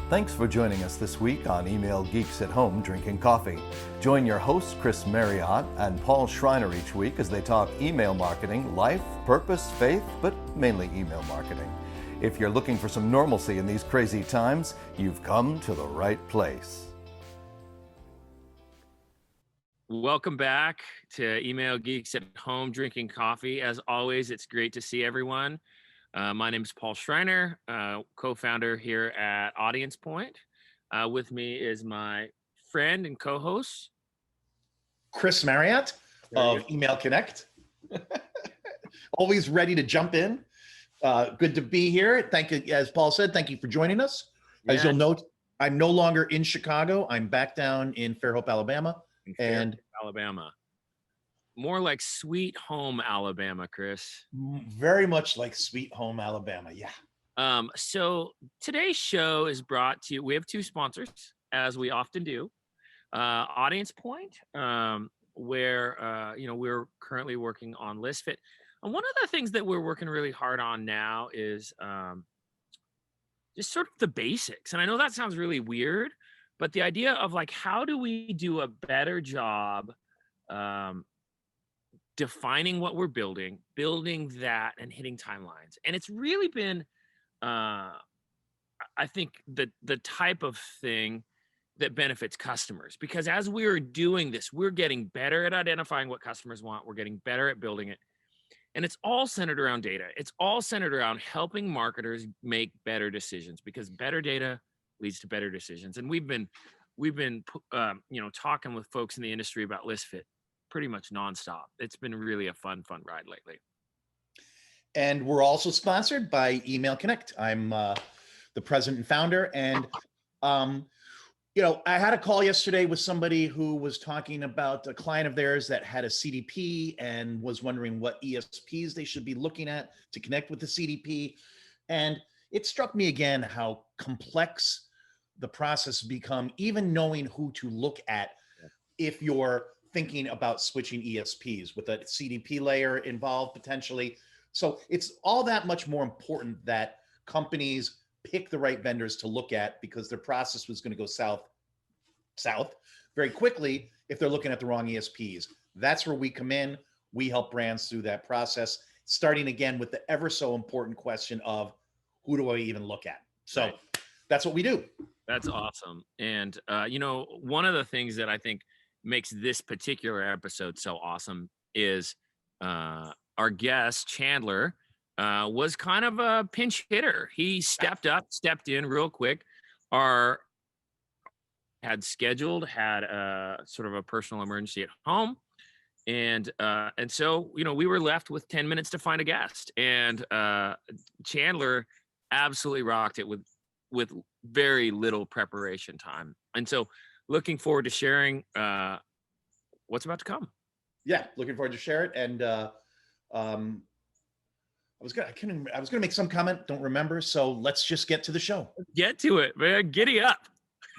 Thanks for joining us this week on Email Geeks at Home Drinking Coffee. Join your hosts Chris Marriott and Paul Schreiner each week as they talk email marketing, life, purpose, faith, but mainly email marketing. If you're looking for some normalcy in these crazy times, you've come to the right place. Welcome back to Email Geeks at Home Drinking Coffee. As always, it's great to see everyone. My name is Paul Schreiner, co-founder here at Audience Point. With me is my friend and co-host, Chris Marriott of Email Connect. Always ready to jump in. Good to be here. Thank you, as Paul said, thank you for joining us. As you'll note, I'm no longer in Chicago. I'm back down in Fairhope, Alabama. Alabama. More like Sweet Home Alabama, Chris. Very much like Sweet Home Alabama, yeah. So today's show is brought to you. We have two sponsors, as we often do. Audience Point, where we're currently working on ListFit. And one of the things that we're working really hard on now is just sort of the basics. And I know that sounds really weird, but the idea of like, how do we do a better job defining what we're building that, and hitting timelines. And it's really been, I think, the type of thing that benefits customers. Because as we're doing this, we're getting better at identifying what customers want. We're getting better at building it. And it's all centered around data. It's all centered around helping marketers make better decisions, because better data leads to better decisions. And we've been talking with folks in the industry about ListFit pretty much nonstop. It's been really a fun ride lately. And we're also sponsored by Email Connect. I'm the president and founder. And, I had a call yesterday with somebody who was talking about a client of theirs that had a CDP and was wondering what ESPs they should be looking at to connect with the CDP. And it struck me again how complex the process become, even knowing who to look at if you're thinking about switching ESPs with a CDP layer involved potentially. So it's all that much more important that companies pick the right vendors to look at, because their process was going to go south very quickly if they're looking at the wrong ESPs. That's where we come in. We help brands through that process, starting again with the ever so important question of, who do I even look at? So That's what we do. That's awesome. And, one of the things that I think makes this particular episode so awesome is our guest, Chandler, was kind of a pinch hitter. He stepped in real quick. Had sort of a personal emergency at home. And so, we were left with 10 minutes to find a guest. And Chandler absolutely rocked it with very little preparation time. And so looking forward to sharing what's about to come. Yeah, looking forward to share it. And I was gonna make some comment, don't remember. So let's just get to the show. Get to it, man. Giddy up.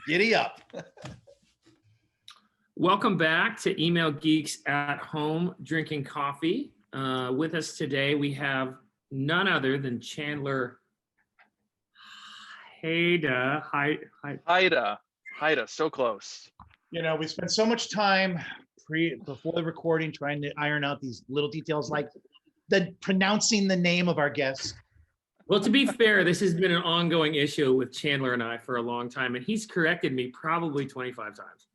Giddy up. Welcome back to Email Geeks at Home Drinking Coffee. With us today, we have none other than Chandler Haida. Haida, so close. We spent so much time before the recording trying to iron out these little details, like pronouncing the name of our guest. Well, to be fair, this has been an ongoing issue with Chandler and I for a long time, and he's corrected me probably 25 times.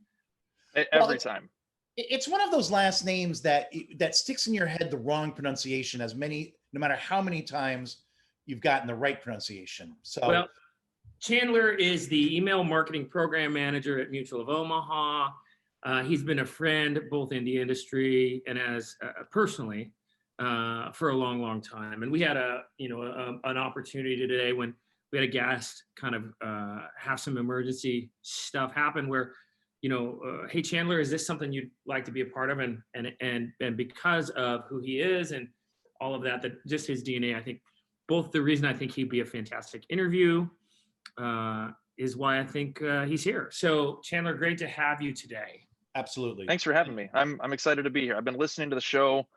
Every time. It's one of those last names that sticks in your head the wrong pronunciation no matter how many times you've gotten the right pronunciation. So. Well, Chandler is the email marketing program manager at Mutual of Omaha. He's been a friend both in the industry and as personally for a long time. And we had an opportunity today when we had a guest kind of have some emergency stuff happen where, hey Chandler, is this something you'd like to be a part of? And because of who he is and all of that just his DNA, I think both the reason I think he'd be a fantastic interview is why I think he's here. So Chandler, great to have you today. Absolutely. Thanks for having me. I'm excited to be here. I've been listening to the show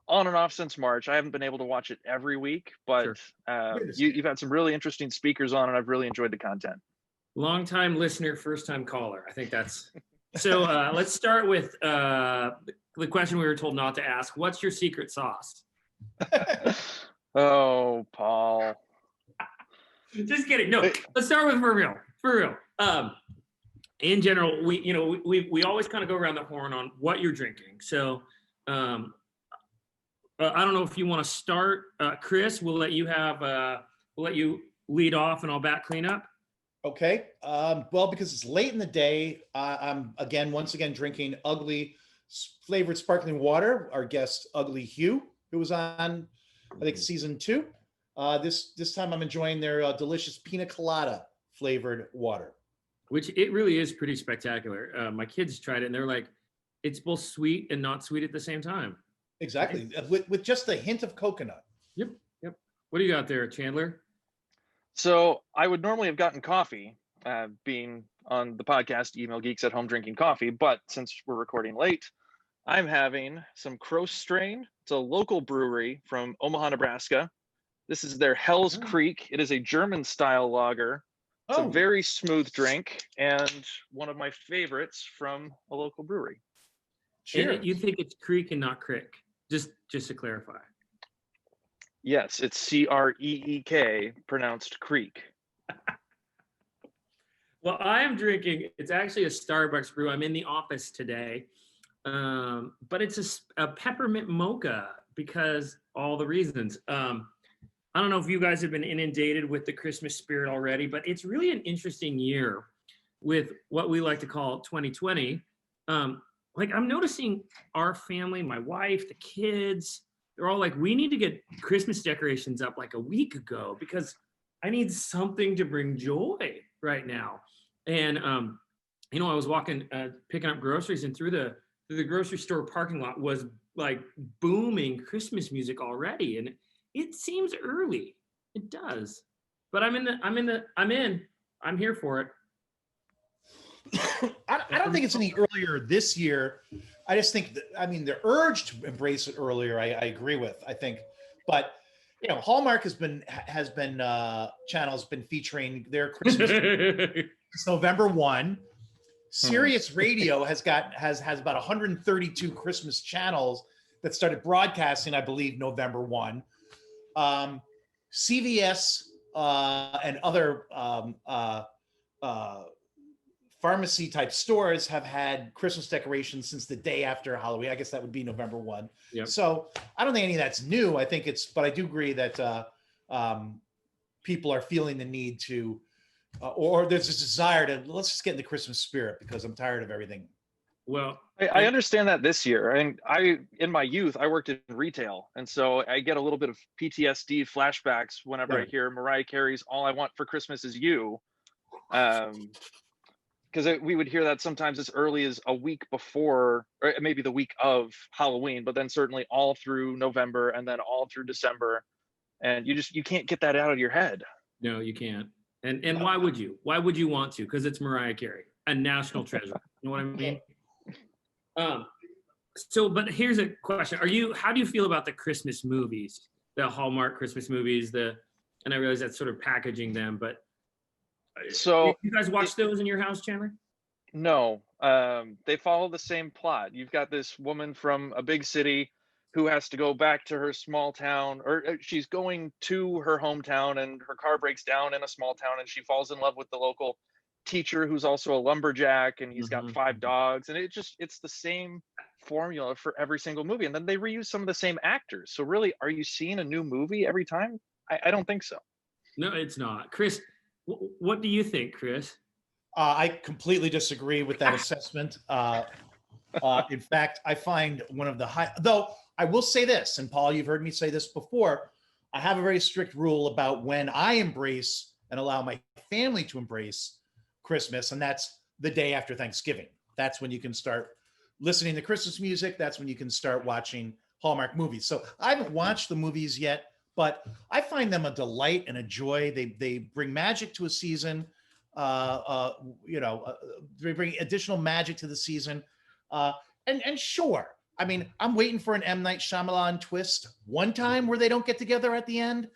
on and off since March. I haven't been able to watch it every week, but Sure. you've had some really interesting speakers on, and I've really enjoyed the content. Long time listener, first time caller. I think that's so. Let's start with the question we were told not to ask. What's your secret sauce? Oh, Paul. Just kidding. No, let's start with for real. For real. In general, we always kind of go around the horn on what you're drinking. So I don't know if you want to start, Chris. We'll let you lead off, and I'll back clean up. Okay. Well, because it's late in the day, I'm once again drinking Ugly flavored sparkling water. Our guest, Ugly Hugh, who was on, I think, season 2. This time I'm enjoying their delicious pina colada flavored water. Which it really is pretty spectacular. My kids tried it and they're like, it's both sweet and not sweet at the same time. Exactly. With just a hint of coconut. Yep. What do you got there, Chandler? So I would normally have gotten coffee, being on the podcast, Email Geeks at Home drinking coffee. But since we're recording late, I'm having some Cross Strain. It's a local brewery from Omaha, Nebraska. This is their Hell's Creek. It is a German style lager. It's a very smooth drink and one of my favorites from a local brewery. Cheers. You think it's Creek and not Crick? Just to clarify. Yes, it's Creek, pronounced Creek. Well, I am drinking. It's actually a Starbucks brew. I'm in the office today, but it's a peppermint mocha because all the reasons. I don't know if you guys have been inundated with the Christmas spirit already, but it's really an interesting year with what we like to call 2020. Like I'm noticing our family, my wife, the kids, they're all like, we need to get Christmas decorations up like a week ago because I need something to bring joy right now. And, I was walking, picking up groceries, and through the grocery store parking lot was like booming Christmas music already. And it seems early. It does. But I'm here for it. I don't think it's any earlier this year. I just think the urge to embrace it earlier, I agree with, I think. But Hallmark has been channels been featuring their Christmas since November 1. Sirius Radio has about 132 Christmas channels that started broadcasting, I believe, November 1. CVS and other pharmacy type stores have had Christmas decorations since the day after Halloween. I guess that would be November 1. Yep. So I don't think any of that's new. But I do agree that people are feeling the need to, or there's this desire to, let's just get in the Christmas spirit because I'm tired of everything. Well, I understand that this year. And in my youth, I worked in retail. And so I get a little bit of PTSD flashbacks whenever I hear Mariah Carey's All I Want for Christmas Is You. Because we would hear that sometimes as early as a week before, or maybe the week of Halloween, but then certainly all through November and then all through December. And you can't get that out of your head. No, you can't. And why would you? Why would you want to? Because it's Mariah Carey, a national treasure. You know what I mean? But here's a question. How do you feel about the Christmas movies, the Hallmark Christmas movies, and I realize that's sort of packaging them, but so you guys watch those in your house, Chandler? No, they follow the same plot. You've got this woman from a big city who has to go back to her small town, or she's going to her hometown and her car breaks down in a small town and she falls in love with the local teacher who's also a lumberjack, and he's got 5 dogs, and it's the same formula for every single movie. And then they reuse some of the same actors. So really, are you seeing a new movie every time? I don't think so. No, it's not. Chris, what do you think, Chris? I completely disagree with that assessment. In fact, I find one of the though I will say this, and Paul, you've heard me say this before, I have a very strict rule about when I embrace and allow my family to embrace Christmas, and that's the day after Thanksgiving. That's when you can start listening to Christmas music. That's when you can start watching Hallmark movies. So I haven't watched the movies yet, but I find them a delight and a joy. They bring magic to a season. They bring additional magic to the season. And sure, I mean, I'm waiting for an M. Night Shyamalan twist one time where they don't get together at the end.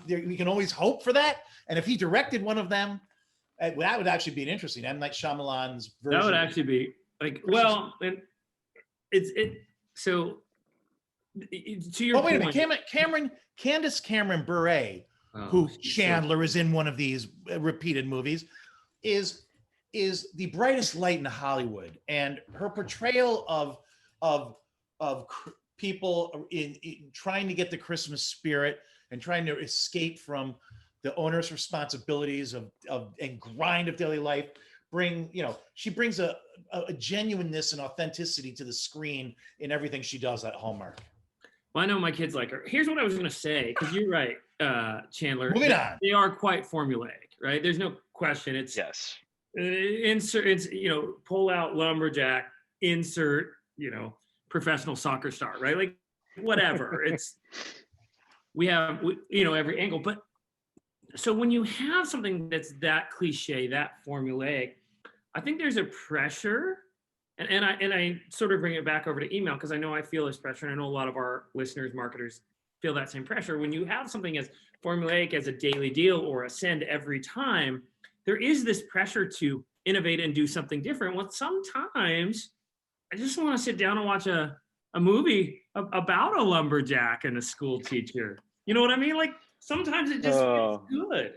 We can always hope for that. And if he directed one of them, That would actually be an interesting M. Night Shyamalan's version. That would actually be like, Christmas. well, and so to your wait a point. minute, Candace Cameron Bure, who Chandler is in one of these repeated movies, is the brightest light in Hollywood, and her portrayal of people in trying to get the Christmas spirit and trying to escape from the onerous responsibilities and grind of daily life she brings a genuineness and authenticity to the screen in everything she does at Hallmark. Well, I know my kids like her. Here's what I was going to say, because you're right, Chandler. Moving on. They are quite formulaic, right? There's no question. It's Yes. Insert, it's, pull out lumberjack, insert, professional soccer star, right? Like, whatever. we have every angle. But so when you have something that's that cliche, that formulaic, I think there's a pressure. And I sort of bring it back over to email, because I know I feel this pressure, and I know a lot of our listeners, marketers, feel that same pressure. When you have something as formulaic as a daily deal or a send every time, there is this pressure to innovate and do something different. Well, sometimes I just want to sit down and watch a movie about a lumberjack and a school teacher. You know what I mean? Like, sometimes it just feels good.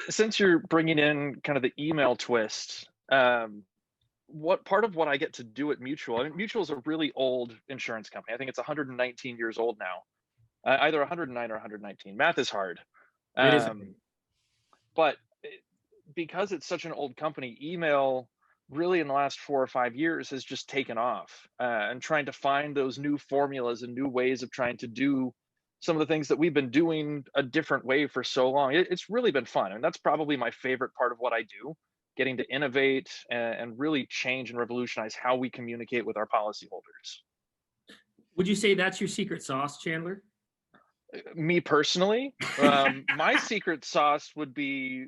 Since you're bringing in kind of the email twist, what part of what I get to do at Mutual? I mean, Mutual is a really old insurance company. I think it's 119 years old now, either 109 or 119. Math is hard. It is. But because it's such an old company, email really in the last 4 or 5 years has just taken off, and trying to find those new formulas and new ways of trying to do some of the things that we've been doing a different way for so long. It's really been fun. And that's probably my favorite part of what I do, getting to innovate and really change and revolutionize how we communicate with our policyholders. Would you say that's your secret sauce, Chandler? Me personally, my secret sauce would be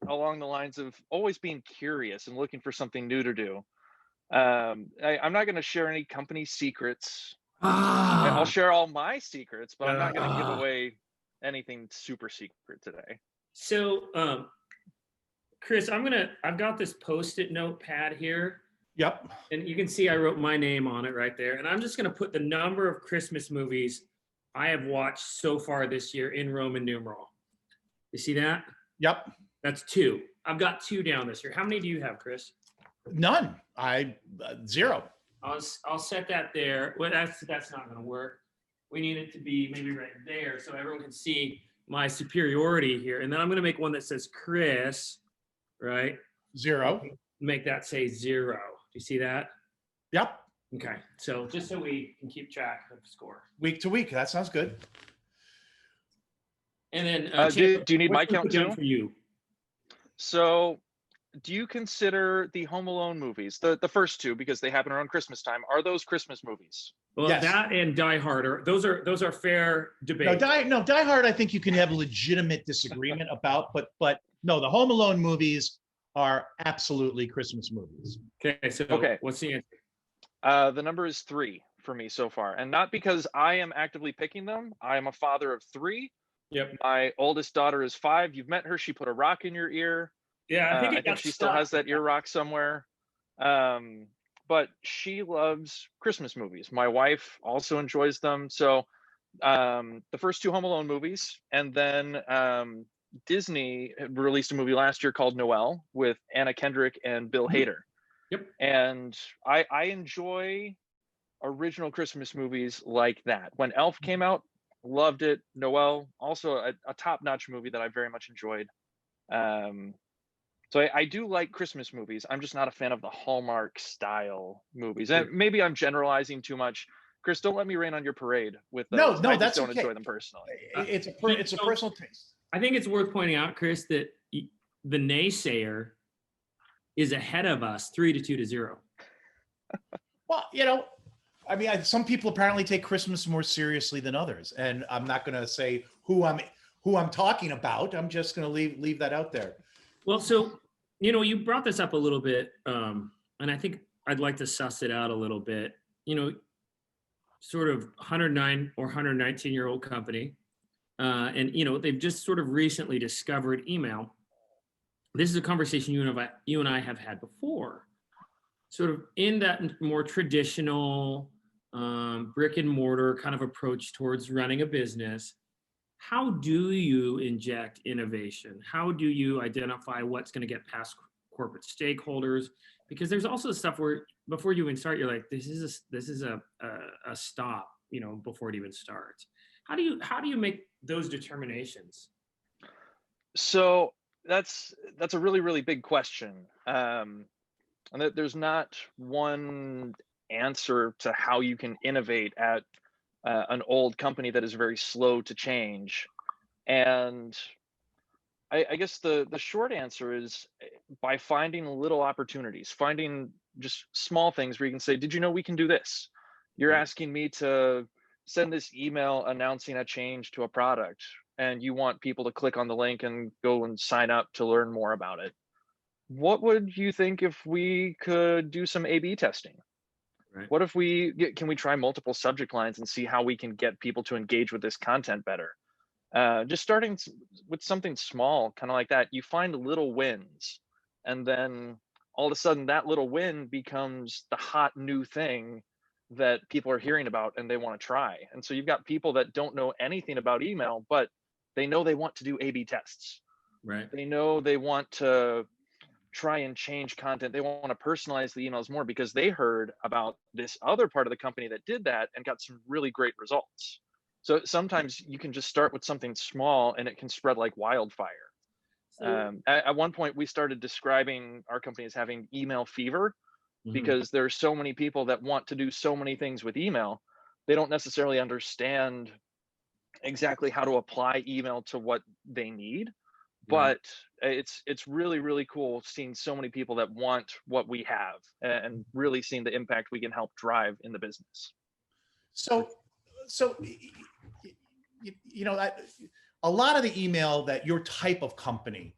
along the lines of always being curious and looking for something new to do. I'm not going to share any company secrets. I'll share all my secrets, but I'm not going to give away anything super secret today. So, Chris, I've got this Post-it notepad here. Yep. And you can see I wrote my name on it right there. And I'm just going to put the number of Christmas movies I have watched so far this year in Roman numeral. You see that? Yep. That's 2. I've got 2 down this year. How many do you have, Chris? None. 0. I'll set that there. Well, that's not going to work. We need it to be maybe right there so everyone can see my superiority here. And then I'm going to make one that says Chris, right? 0. Make that say 0. Do you see that? Yep. Okay. So just so we can keep track of the score. Week to week. That sounds good. And then do you need my count too? For you? So do you consider the Home Alone movies, the first 2, because they happen around Christmas time, are those Christmas movies? Well, yes. That and Die Hard those are fair debate. Die Hard, I think you can have a legitimate disagreement about, but no, the Home Alone movies are absolutely Christmas movies. Okay, so what's the answer? The number is 3 for me so far, and not because I am actively picking them. I am a father of 3. Yep. My oldest daughter is 5. You've met her. She put a rock in your ear. Yeah, I think she still has that ear rock somewhere. But she loves Christmas movies. My wife also enjoys them. So the first 2 Home Alone movies, and then Disney released a movie last year called Noel with Anna Kendrick and Bill Hader. Yep. And I enjoy original Christmas movies like that. When Elf came out, loved it. Noel, also a top-notch movie that I very much enjoyed. So I do like Christmas movies. I'm just not a fan of the Hallmark style movies. And maybe I'm generalizing too much. Chris, don't let me rain on your parade with those. No, I that's don't okay. enjoy them personally. It's a personal taste. I think it's worth pointing out, Chris, that the naysayer is ahead of us 3-2-0. Well, I mean, some people apparently take Christmas more seriously than others, and I'm not going to say who I'm talking about. I'm just going to leave that out there. Well, so you brought this up a little bit, and I think I'd like to suss it out a little bit. Sort of 109 or 119-year-old company, and they've just sort of recently discovered email. this is a conversation you and I have had before, sort of in that more traditional brick and mortar kind of approach towards running a business. How do you inject innovation? How do you identify what's going to get past corporate stakeholders? Because there's also stuff where before you even start, you're like, this is a stop, before it even starts. How do you make those determinations? So that's a really, really big question. And that there's not one answer to how you can innovate at an old company that is very slow to change. And I guess the short answer is by finding little opportunities, finding just small things where you can say, did you know we can do this? You're Right. asking me to send this email announcing a change to a product, and you want people to click on the link and go and sign up to learn more about it. What would you think if we could do some A/B testing? Right. What if can we try multiple subject lines and see how we can get people to engage with this content better? Just starting with something small, kind of like that, you find little wins, and then all of a sudden that little win becomes the hot new thing that people are hearing about and they want to try. And so you've got people that don't know anything about email, but they know they want to do A/B tests. Right. They know they want to try and change content. They want to personalize the emails more because they heard about this other part of the company that did that and got some really great results. So sometimes you can just start with something small and it can spread like wildfire. So, At one point, we started describing our company as having email fever mhm, because there are so many people that want to do so many things with email. They don't necessarily understand exactly how to apply email to what they need, right. but it's really, really cool seeing so many people that want what we have and really seeing the impact we can help drive in the business. So, so a lot of the email that your type of company,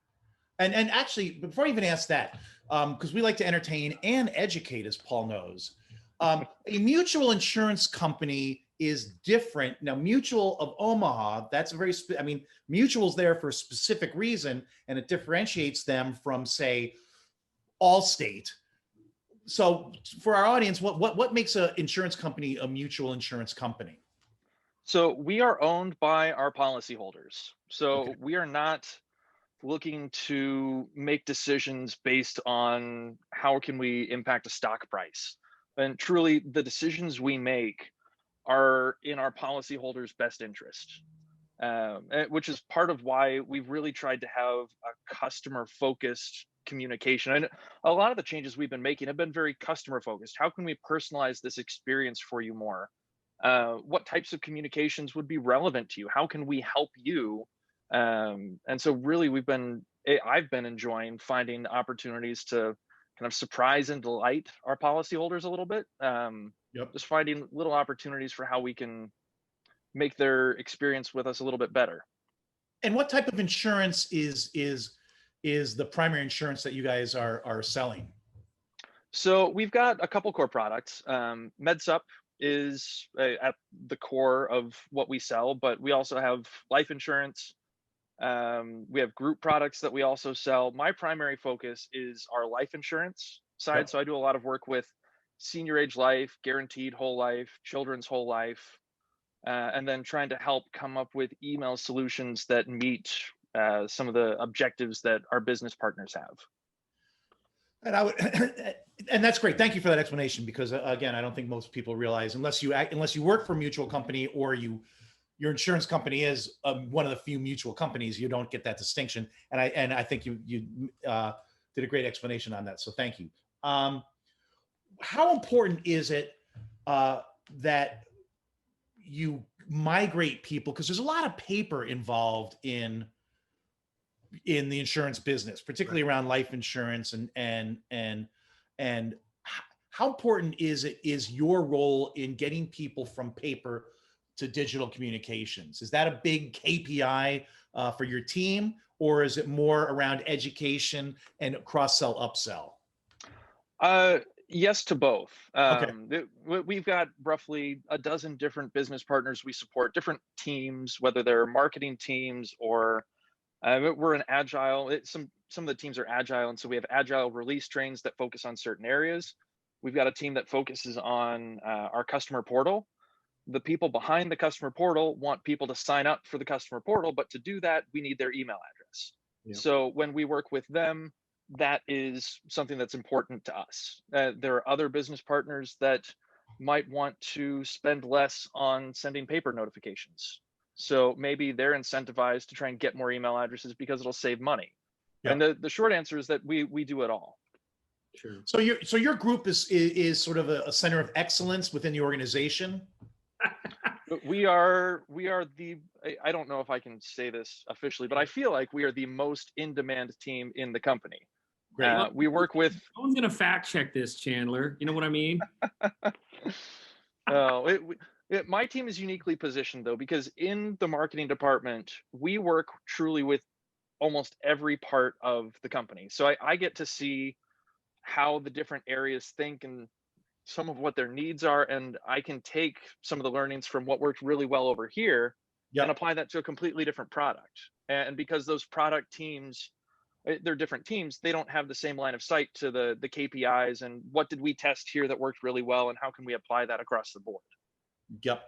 and actually, before I even ask that, because we like to entertain and educate, as Paul knows, a mutual insurance company is different. Now, Mutual of Omaha, that's a very, Mutual's there for a specific reason, and it differentiates them from, say, Allstate. So, for our audience, what makes an insurance company a mutual insurance company? So we are owned by our policyholders. Okay. So we are not looking to make decisions based on how can we impact a stock price. And truly, the decisions we make are in our policyholders' best interest, which is part of why we've really tried to have a customer-focused communication. And a lot of the changes we've been making have been very customer-focused. How can we personalize this experience for you more? What types of communications would be relevant to you? How can we help you? And so really I've been enjoying finding opportunities to kind of surprise and delight our policyholders a little bit. Yep. Just finding little opportunities for how we can make their experience with us a little bit better. And what type of insurance is the primary insurance that you guys are selling? So we've got a couple core products. MedSup is at the core of what we sell, but we also have life insurance. We have group products that we also sell. My primary focus is our life insurance side. Yep. So I do a lot of work with senior age life, guaranteed whole life, children's whole life, and then trying to help come up with email solutions that meet some of the objectives that our business partners have. And I would, and that's great. Thank you for that explanation, because again, I don't think most people realize, unless you work for a mutual company or your insurance company is one of the few mutual companies, you don't get that distinction. And I think you did a great explanation on that. So thank you. How important is it that you migrate people? Because there's a lot of paper involved in the insurance business, particularly around life insurance, and how important is your role in getting people from paper to digital communications? Is that a big KPI for your team, or is it more around education and cross-sell, upsell? Yes to both. Okay. We've got roughly a dozen different business partners we support, different teams, whether they're marketing teams or we're an agile. some of the teams are agile, and so we have agile release trains that focus on certain areas. We've got a team that focuses on our customer portal. The people behind the customer portal want people to sign up for the customer portal, but to do that, we need their email address. Yeah. So when we work with them, that is something that's important to us. There are other business partners that might want to spend less on sending paper notifications. So maybe they're incentivized to try and get more email addresses because it'll save money. Yeah. And the short answer is that we do it all. Sure. So your group is sort of a center of excellence within the organization. We are the, I don't know if I can say this officially, but I feel like we are the most in-demand team in the company. Great. We work with. No one's gonna fact check this, Chandler. You know what I mean? My team is uniquely positioned though, because in the marketing department, we work truly with almost every part of the company. So I get to see how the different areas think and some of what their needs are, and I can take some of the learnings from what worked really well over here and apply that to a completely different product. And because those product teams, they're different teams, they don't have the same line of sight to the KPIs and what did we test here that worked really well and how can we apply that across the board. Yep.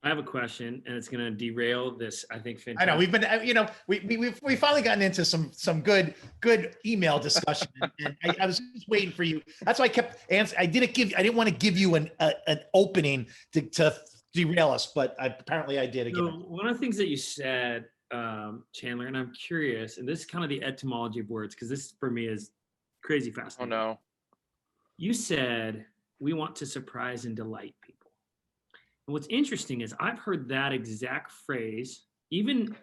I have a question, and it's gonna derail this. I think. I know we've been, we've finally gotten into some good email discussion, and I was just waiting for you. That's why I kept answering. I didn't want to give you an opening to derail us, but apparently I did again. So one of the things that you said, Chandler, and I'm curious, and this is kind of the etymology of words, because this for me is crazy fascinating. Oh no. You said we want to surprise and delight people. And what's interesting is I've heard that exact phrase, even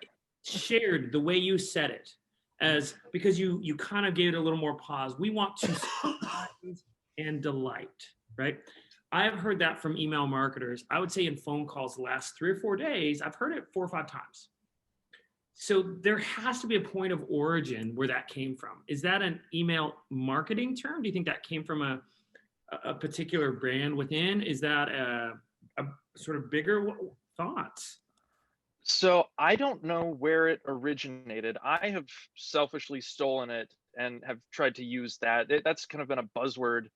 shared the way you said it, as because you kind of gave it a little more pause. We want to surprise and delight, right? I've heard that from email marketers. I would say in phone calls the last 3 or 4 days, I've heard it 4 or 5 times. So there has to be a point of origin where that came from. Is that an email marketing term? Do you think that came from a particular brand within? Is that a sort of bigger thoughts? So I don't know where it originated. I have selfishly stolen it and have tried to use that. That's kind of been a buzzword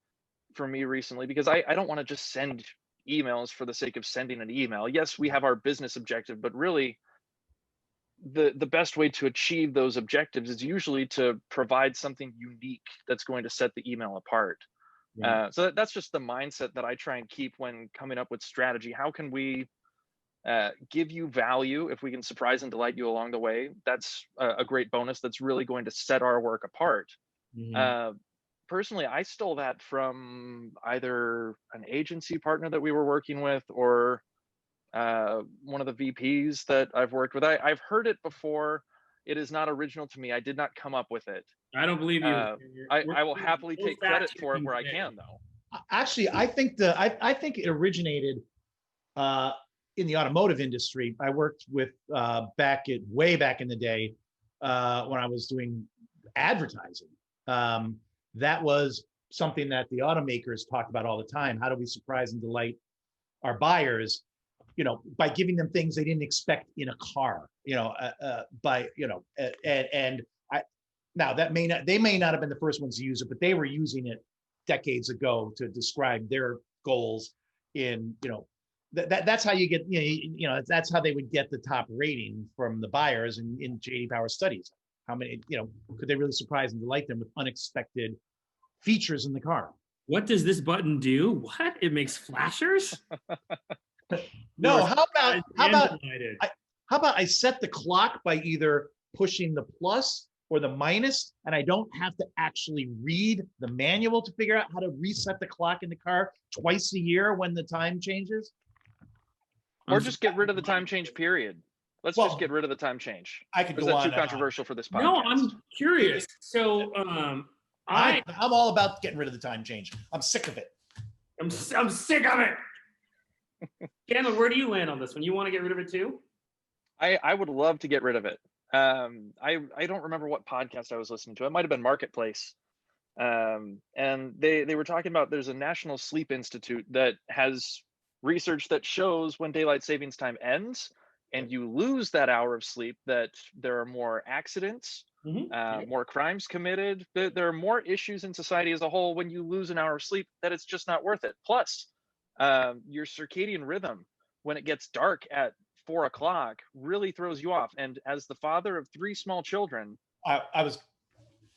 for me recently because I don't want to just send emails for the sake of sending an email. Yes, we have our business objective, but really the best way to achieve those objectives is usually to provide something unique that's going to set the email apart. Right. So that's just the mindset that I try and keep when coming up with strategy. How can we give you value? If we can surprise and delight you along the way, that's a great bonus that's really going to set our work apart. Mhm. Personally, I stole that from either an agency partner that we were working with or one of the VPs that I've worked with. I've heard it before. It is not original to me. I did not come up with it. I don't believe you. I will happily take credit for it where I can, though. Actually, I think it originated in the automotive industry. I worked with way back in the day when I was doing advertising. That was something that the automakers talked about all the time. How do we surprise and delight our buyers? By giving them things they didn't expect in a car. Now they may not have been the first ones to use it, but they were using it decades ago to describe their goals. That's how you get, that's how they would get the top rating from the buyers in J.D. Power studies. How many, could they really surprise and delight them with unexpected features in the car? What does this button do? What? It makes flashers? No, how about I set the clock by either pushing the plus or the minus, and I don't have to actually read the manual to figure out how to reset the clock in the car twice a year when the time changes? Or just get rid of the time change period. Let's just get rid of the time change. I could Is go that on. too controversial for this podcast? No, I'm curious. So I'm all about getting rid of the time change. I'm sick of it. I'm sick of it. Chandler, where do you land on this one? You want to get rid of it too? I would love to get rid of it. I don't remember what podcast I was listening to. It might have been Marketplace. And they were talking about there's a National Sleep Institute that has research that shows when daylight savings time ends and you lose that hour of sleep, that there are more accidents, more crimes committed. There are more issues in society as a whole when you lose an hour of sleep that it's just not worth it. Plus, your circadian rhythm when it gets dark at 4 o'clock really throws you off. And as the father of 3 small children, I was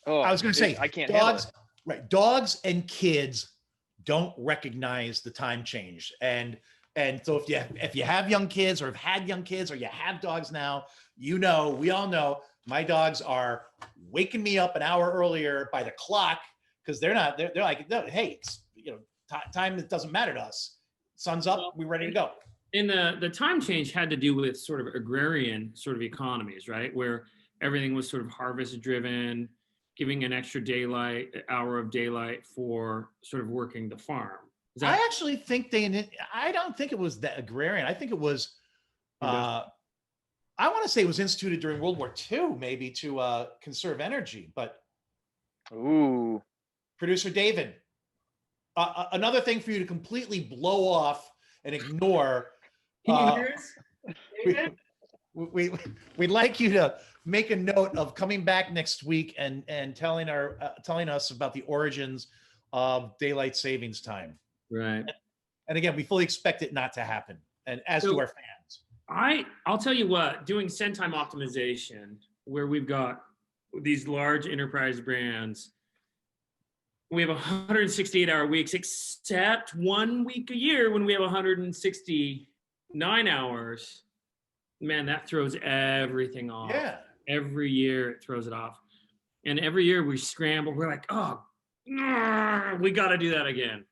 going to say, I can't handle it. Right? Dogs and kids don't recognize the time change, and so if you have young kids or have had young kids or you have dogs now, we all know my dogs are waking me up an hour earlier by the clock because they're like, no, hey, it's time, it doesn't matter to us. Sun's up, we're ready to go. And the time change had to do with sort of agrarian sort of economies, right? Where everything was sort of harvest driven, giving an extra hour of daylight for sort of working the farm. I actually think I don't think it was that agrarian. I think it was, I want to say it was instituted during World War II, maybe to conserve energy. But Ooh, producer David, another thing for you to completely blow off and ignore. Can you hear us, David? We'd like you to make a note of coming back next week and telling us about the origins of daylight savings time. Right. And again, we fully expect it not to happen, and as do our fans. I'll tell you what, doing send time optimization, where we've got these large enterprise brands, we have 168-hour weeks, except 1 week a year when we have 169 hours. Man, that throws everything off. Yeah. Every year it throws it off. And every year we scramble. We're like, we got to do that again.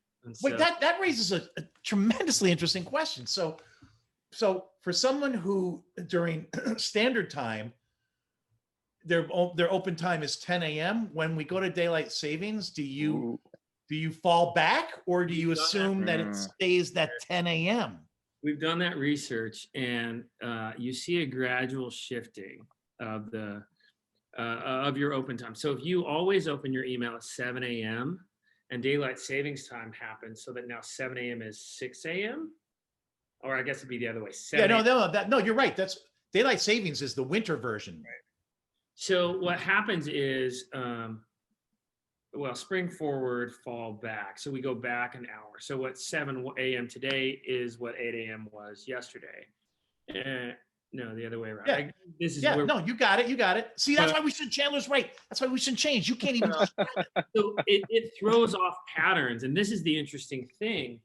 Wait, that raises a tremendously interesting question. So for someone who during standard time, their open time is 10 a.m. When we go to daylight savings, do you fall back, or do you assume that it stays that 10 a.m.? We've done that research, and you see a gradual shifting of your open time. So if you always open your email at 7 a.m. and daylight savings time happens, so that now 7 a.m. is 6 a.m., or I guess it'd be the other way. No, you're right. That's daylight savings is the winter version. Right. So what happens is, spring forward, fall back. So we go back an hour. So what 7 a.m. today is what 8 a.m. was yesterday. No, the other way around. Yeah. You got it. See, that's why we should. Chandler's right. That's why we shouldn't change. You can't even. So it throws off patterns, and this is the interesting thing.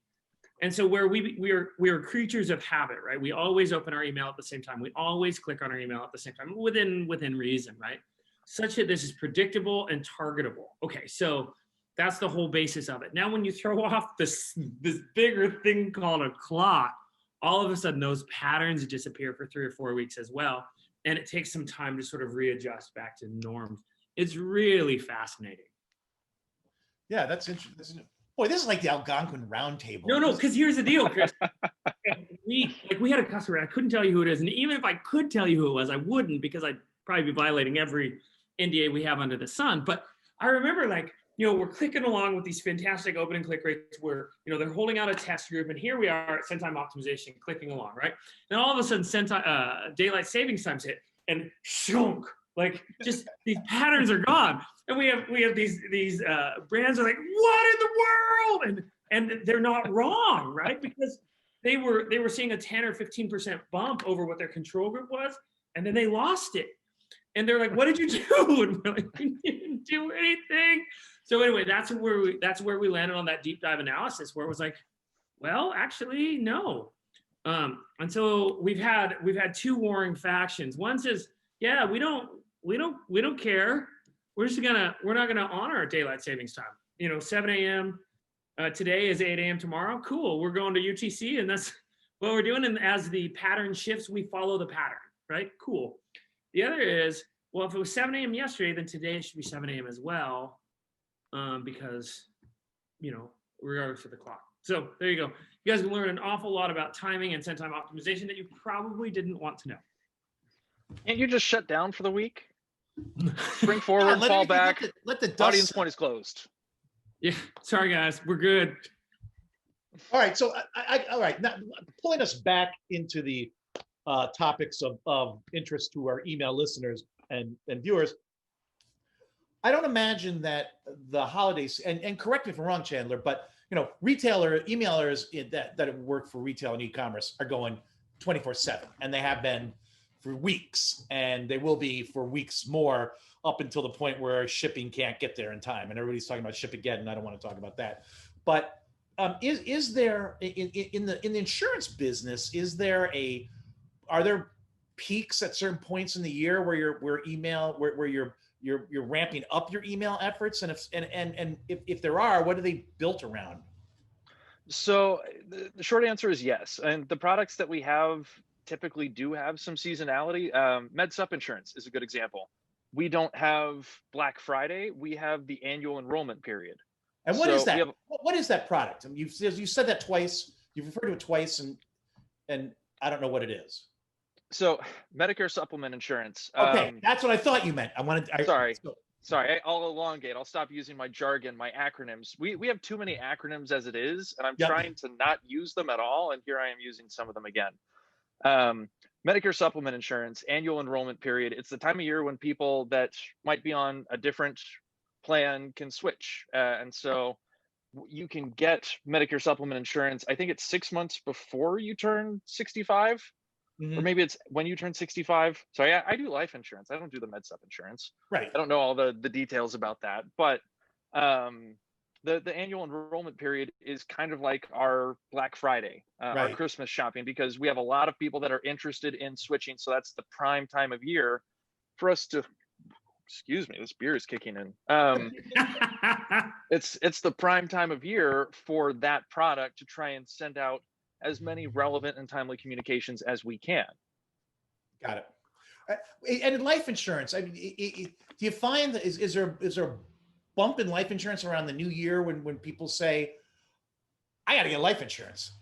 And so where we are creatures of habit, right? We always open our email at the same time. We always click on our email at the same time, within reason, right? Such that this is predictable and targetable. Okay, so that's the whole basis of it. Now, when you throw off this bigger thing called a clock, all of a sudden those patterns disappear for 3 or 4 weeks as well. And it takes some time to sort of readjust back to norms. It's really fascinating. Yeah, that's interesting. Boy, this is like the Algonquin Roundtable. No, because here's the deal, Chris. we had a customer, I couldn't tell you who it is. And even if I could tell you who it was, I wouldn't, because I'd probably be violating every NDA we have under the sun. But I remember, we're clicking along with these fantastic open and click rates where, they're holding out a test group, and here we are at send time optimization, clicking along, right? And all of a sudden, daylight savings times hit, and shunk, just these patterns are gone. And we have these brands are like, what in the world? And they're not wrong, right? Because they were seeing a 10 or 15% bump over what their control group was, and then they lost it. And they're like, what did you do? And we're like, we didn't do anything. So anyway, that's where we landed on that deep dive analysis, where it was like, well, actually, no. And so we've had 2 warring factions. One says, yeah, we don't care. We're not gonna honor our daylight savings time. 7 a.m. Today is 8 a.m. tomorrow. Cool. We're going to UTC, and that's what we're doing. And as the pattern shifts, we follow the pattern, right? Cool. The other is, well, if it was 7 a.m. yesterday, then today it should be 7 a.m. as well, because, regardless of the clock. So there you go. You guys can learn an awful lot about timing and send time optimization that you probably didn't want to know. Can't you just shut down for the week? Spring forward, fall back. Let the audience point is closed. Yeah. Sorry, guys. We're good. All right. So all right. Now, pulling us back into the topics of interest to our email listeners and viewers. I don't imagine that the holidays, and correct me if I'm wrong, Chandler, but emailers that work for retail and e-commerce are going 24/7, and they have been for weeks, and they will be for weeks more up until the point where shipping can't get there in time. And everybody's talking about ship again, and I don't want to talk about that. But is there in the insurance business, are there peaks at certain points in the year where you're ramping up your email efforts, and if there are, what are they built around? So the short answer is yes, and the products that we have typically do have some seasonality. MedSup insurance is a good example. We don't have Black Friday; we have the annual enrollment period. And what is that? We have, What is that product? I mean, you said that twice. You've referred to it twice, and I don't know what it is. so Medicare supplement insurance. Okay, that's what I thought you meant. Sorry, I'll elongate. I'll stop using my jargon, my acronyms. We have too many acronyms as it is, and I'm trying to not use them at all. And here I am using some of them again. Medicare supplement insurance, annual enrollment period. It's the time of year when people that might be on a different plan can switch. And so you can get Medicare supplement insurance. I think it's 6 months before you turn 65. Or maybe it's when you turn 65. Sorry, I do life insurance. I don't do the MedSup insurance. Right. I don't know all the details about that, but the annual enrollment period is kind of like our Black Friday, our Christmas shopping, because we have a lot of people that are interested in switching. So that's the prime time of year for us to. Excuse me, this beer is kicking in. It's the prime time of year for that product to try and send out as many relevant and timely communications as we can. Got it. And in life insurance, I mean, do you find that is there a bump in life insurance around the new year when people say, I got to get life insurance?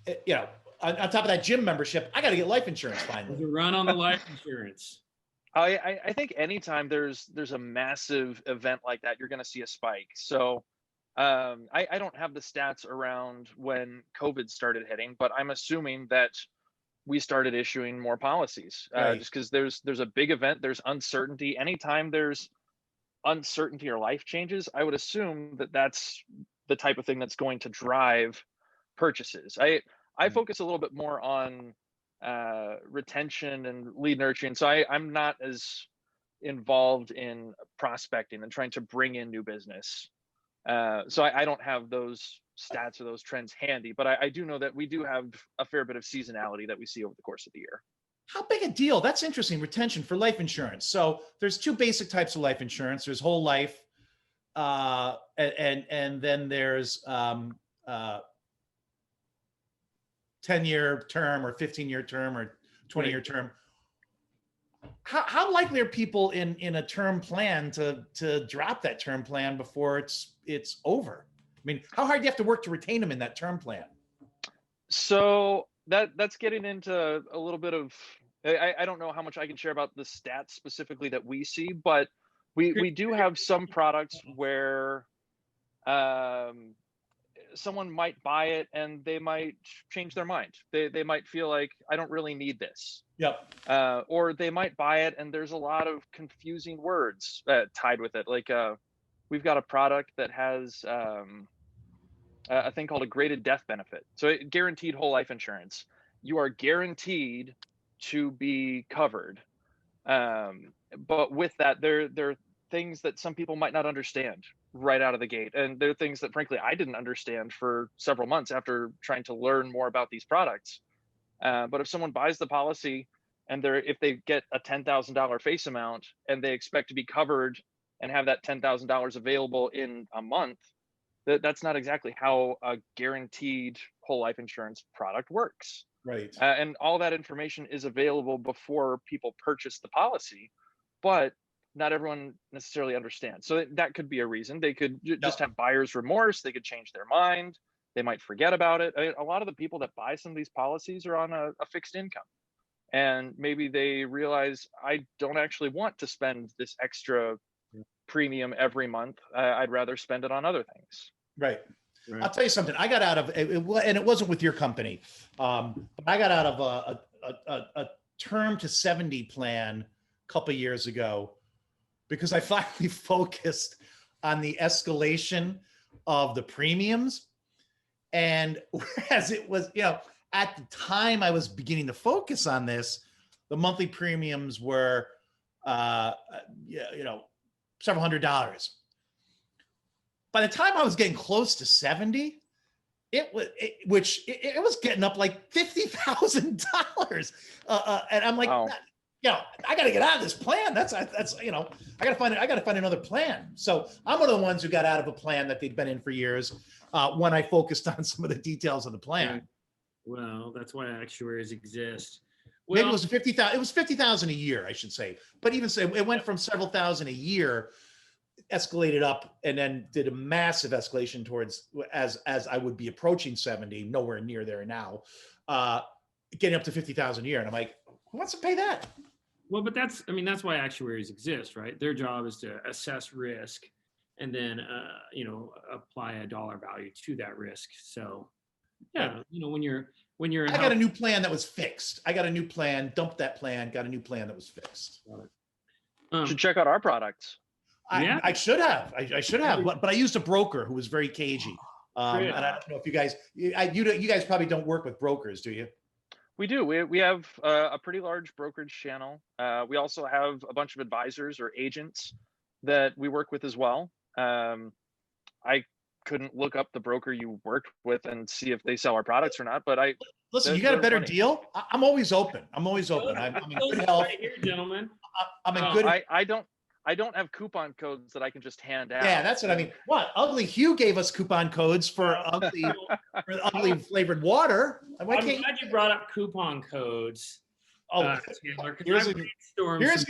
On top of that gym membership, I got to get life insurance finally. There's a run on the life insurance. I think anytime there's a massive event like that, you're going to see a spike. So I don't have the stats around when COVID started hitting, but I'm assuming that we started issuing more policies just because there's a big event, there's uncertainty. Anytime there's uncertainty or life changes, I would assume that that's the type of thing that's going to drive purchases. I focus a little bit more on retention and lead nurturing. So I'm not as involved in prospecting and trying to bring in new business. So I don't have those stats or those trends handy, but I do know that we do have a fair bit of seasonality that we see over the course of the year. How big a deal? That's interesting. Retention for life insurance. So there's two basic types of life insurance. There's whole life, and then there's 10-year term or 15-year term or 20-year term. How likely are people in a term plan to drop that term plan before it's over? I mean, how hard do you have to work to retain them in that term plan? So that's getting into a little bit of, I don't know how much I can share about the stats specifically that we see, but we do have some products where someone might buy it and they might change their mind. They might feel like, I don't really need this. Yep. Or they might buy it and there's a lot of confusing words tied with it. Like we've got a product that has a thing called a graded death benefit. So guaranteed whole life insurance. You are guaranteed to be covered. But with that, there are things that some people might not understand right out of the gate. And there are things that, frankly, I didn't understand for several months after trying to learn more about these products. But if someone buys the policy and if they get a $10,000 face amount and they expect to be covered and have that $10,000 available in a month, that's not exactly how a guaranteed whole life insurance product works. Right. And all that information is available before people purchase the policy, but not everyone necessarily understands. So that could be a reason. They could just have buyer's remorse. They could change their mind. They might forget about it. I mean, a lot of the people that buy some of these policies are on a fixed income. And maybe they realize, I don't actually want to spend this extra premium every month. I'd rather spend it on other things. Right. I'll tell you something. I got out of it, and it wasn't with your company. But I got out of a term to 70 plan a couple of years ago because I finally focused on the escalation of the premiums. And whereas it was, at the time I was beginning to focus on this, the monthly premiums were, several $100s. By the time I was getting close to 70, it was getting up like $50,000. And I'm like, Wow. I got to get out of this plan. I got to find another plan. So I'm one of the ones who got out of a plan that they'd been in for years when I focused on some of the details of the plan. Well, that's why actuaries exist. Maybe it Well, was 50,000. It was 50,000 a year, I should say. But even so, it went from several thousand a year, escalated up, and then did a massive escalation towards as I would be approaching 70, nowhere near there now, getting up to 50,000 a year. And I'm like, who wants to pay that? well, but that's why actuaries exist, right? Their job is to assess risk and then, apply a dollar value to that risk. So, yeah, when you're I got a new plan that was fixed. I got a new plan, dumped that plan, got a new plan that was fixed. Should check out our products. Yeah. I should have. I should have, but I used a broker who was very cagey. And I don't know if you guys probably don't work with brokers, do you? We do. We have a pretty large brokerage channel. We also have a bunch of advisors or agents that we work with as well. I couldn't look up the broker you worked with and see if they sell our products or not, but Listen, you got a better deal? I'm always open. I'm in good health. Right here, gentlemen. I'm in good. I don't have coupon codes that I can just hand out. Yeah, that's what I mean. What? Ugly Hugh gave us coupon codes for ugly flavored water. I'm glad you brought up coupon codes. Taylor, here's going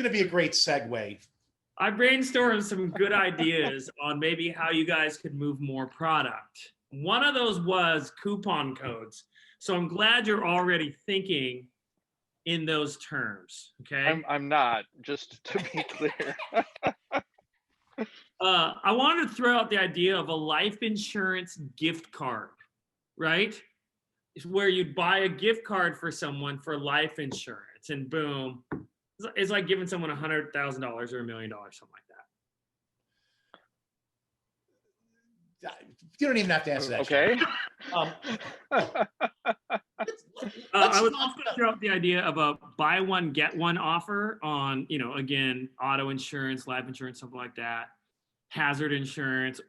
to be a great segue. I brainstormed some good ideas on maybe how you guys could move more product. One of those was coupon codes. So I'm glad you're already thinking in those terms. Okay. I'm not, just to be clear. I wanted to throw out the idea of a life insurance gift card, right? It's where you'd buy a gift card for someone for life insurance, and boom, it's like giving someone $100,000 or $1 million, something like that. You don't even have to answer that. Okay. I was also going to throw out the idea of a buy one, get one offer on, again, auto insurance, life insurance, something like that. Hazard insurance.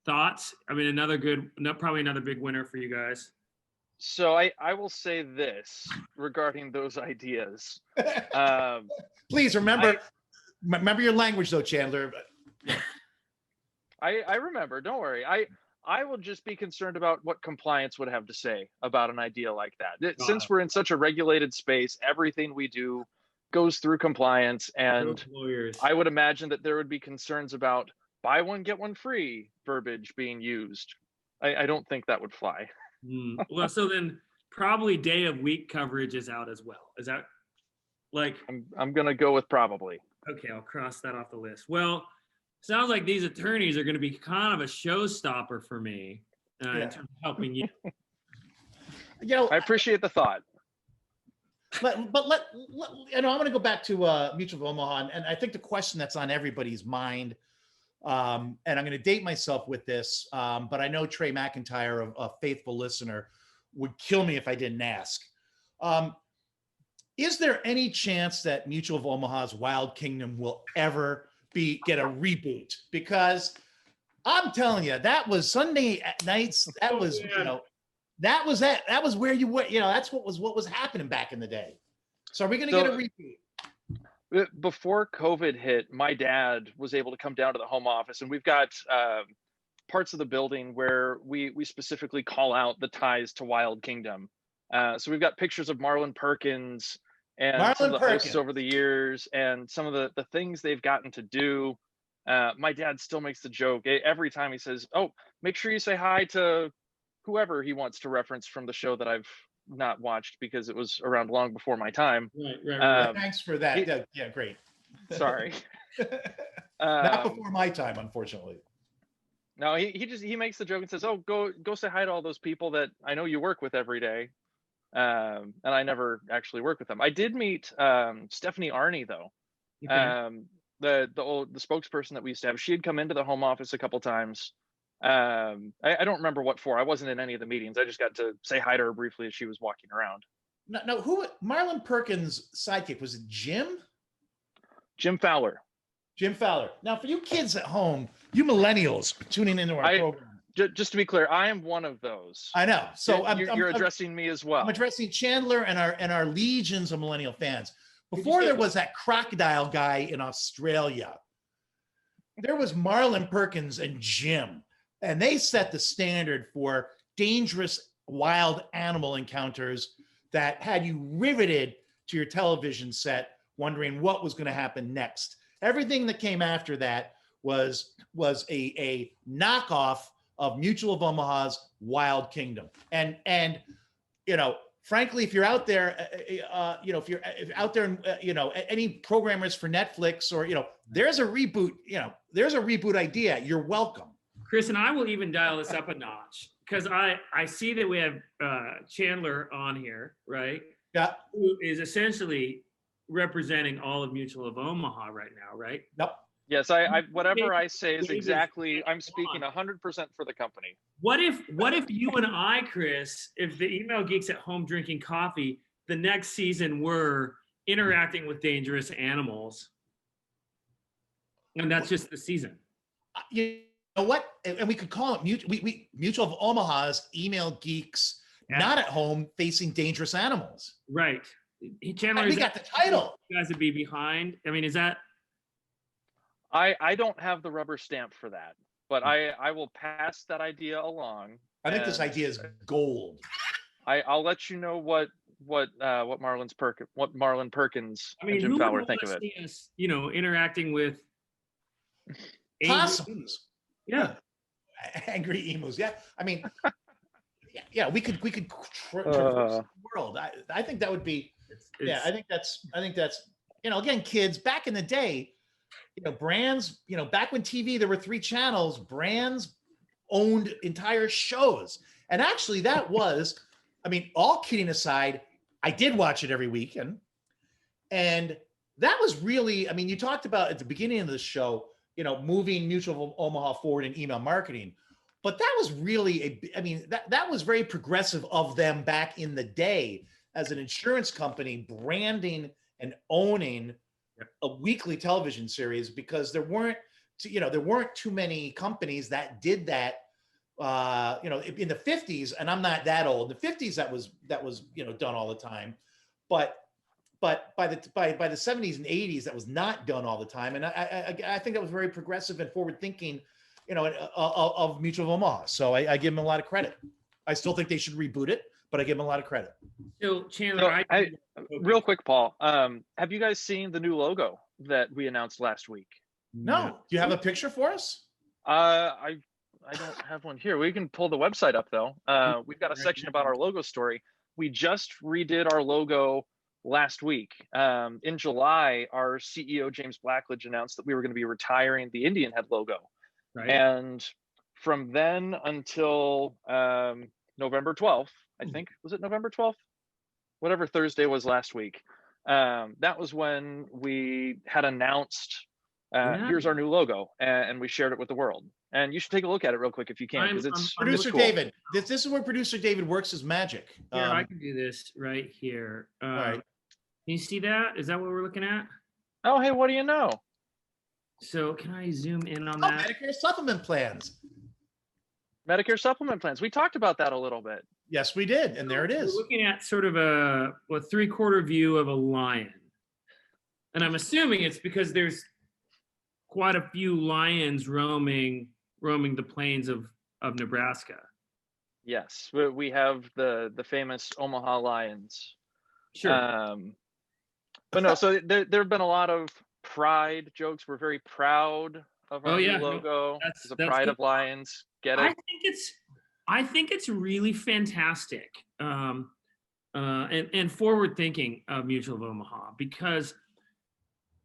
Thoughts? Probably another big winner for you guys. So I will say this regarding those ideas. Please remember your language though, Chandler. I remember, don't worry. I will just be concerned about what compliance would have to say about an idea like that. Since we're in such a regulated space, everything we do goes through compliance, and I would imagine that there would be concerns about buy one, get one free verbiage being used. I don't think that would fly. Well, so then probably day of week coverage is out as well. Is that like? I'm going to go with probably. Okay, I'll cross that off the list. Well, sounds like these attorneys are going to be kind of a showstopper for me in terms of helping you. I appreciate the thought. But I'm going to go back to Mutual of Omaha, and I think the question that's on everybody's mind, and I'm going to date myself with this, but I know Trey McIntyre, a faithful listener, would kill me if I didn't ask. Is there any chance that Mutual of Omaha's Wild Kingdom will ever get a reboot? Because I'm telling you, that was Sunday nights. That was, that was where you were, that's what was happening back in the day. So are we going to get a reboot? Before COVID hit, my dad was able to come down to the home office, and we've got parts of the building where we specifically call out the ties to Wild Kingdom. So we've got pictures of Marlon Perkins and some of the hosts over the years, and some of the things they've gotten to do. My dad still makes the joke every time. He says, "Oh, make sure you say hi to whoever he wants to reference from the show that I've not watched because it was around long before my time." Right. Thanks for that. Yeah, great. Sorry. Not before my time, unfortunately. No, he makes the joke and says, "Oh, go say hi to all those people that I know you work with every day." And I never actually worked with them. I did meet Stephanie Arney though. the spokesperson that we used to have, she had come into the home office a couple times. I don't remember what for. I wasn't in any of the meetings. I just got to say hi to her briefly as she was walking around. No, who Marlon Perkins' sidekick, was it Jim? Jim Fowler. Jim Fowler. Now, for you kids at home, you millennials tuning into our program. Just to be clear, I am one of those. I know. So you're addressing me as well. I'm addressing Chandler and our legions of millennial fans. Before there was that crocodile guy in Australia, there was Marlon Perkins and Jim, and they set the standard for dangerous wild animal encounters that had you riveted to your television set, wondering what was going to happen next. Everything that came after that was a knockoff of Mutual of Omaha's Wild Kingdom. And you know, frankly, if you're out there, you know, if you're out there, you know, any programmers for Netflix or, you know, there's a reboot, you know, there's a reboot idea. You're welcome. Chris, and I will even dial this up a notch because I see that we have Chandler on here, right? Yeah. Who is essentially representing all of Mutual of Omaha right now, right? Yep. Yes, I whatever I say is exactly, I'm speaking 100% for the company. What if you and I, Chris, if the email geeks at home drinking coffee, the next season were interacting with dangerous animals, and that's just the season? You know what? And we could call it Mutual of Omaha's email geeks, not at home facing dangerous animals. Right. Chandler, we got the title. You guys would be behind. I mean, is that? I don't have the rubber stamp for that, but I will pass that idea along. I think this idea is gold. I'll let you know what Marlon Perkins I mean, and Jim Fowler think of it. Us, you know, interacting with possums. Yeah, angry emus. Yeah, I mean, yeah, we could traverse the world. I think that would be. I think that's. You know, again, kids, back in the day, you know, brands, you know, back when TV, there were 3 channels, brands owned entire shows. And actually that was, I mean, all kidding aside, I did watch it every weekend. And that was really, I mean, you talked about at the beginning of the show, you know, moving Mutual of Omaha forward in email marketing. But that was really, that was very progressive of them back in the day as an insurance company, branding and owning a weekly television series, because there weren't too many companies that did that. You know, in the 50s, and I'm not that old. In the 50s, that was you know, done all the time, but by the 70s and 80s, that was not done all the time. And I think that was very progressive and forward thinking, you know, of Mutual of Omaha. So I give them a lot of credit. I still think they should reboot it, but I give them a lot of credit. So Chandler, real quick, Paul, have you guys seen the new logo that we announced last week? No. Do you have a picture for us? I don't have one here. We can pull the website up though. We've got a section about our logo story. We just redid our logo last week. In July, our CEO, James Blackledge, announced that we were going to be retiring the Indian Head logo. Right. And from then until November 12th, I think, was it November 12th? Whatever Thursday was last week. That was when we had announced, here's our new logo, and we shared it with the world. And you should take a look at it real quick if you can, because it's producer cool. David. This is where producer David works his magic. Here, I can do this right here. All right. Can you see that? Is that what we're looking at? Oh, hey, what do you know? So can I zoom in on that? Medicare supplement plans. Medicare supplement plans. We talked about that a little bit. Yes, we did. And there it is. We're looking at sort of a 3/4 view of a lion. And I'm assuming it's because there's quite a few lions roaming the plains of Nebraska. Yes, we have the famous Omaha Lions. Sure. But no, so there have been a lot of pride jokes. We're very proud of our new logo. That's the pride of lions. Get it? I think it's really fantastic and forward thinking of Mutual of Omaha, because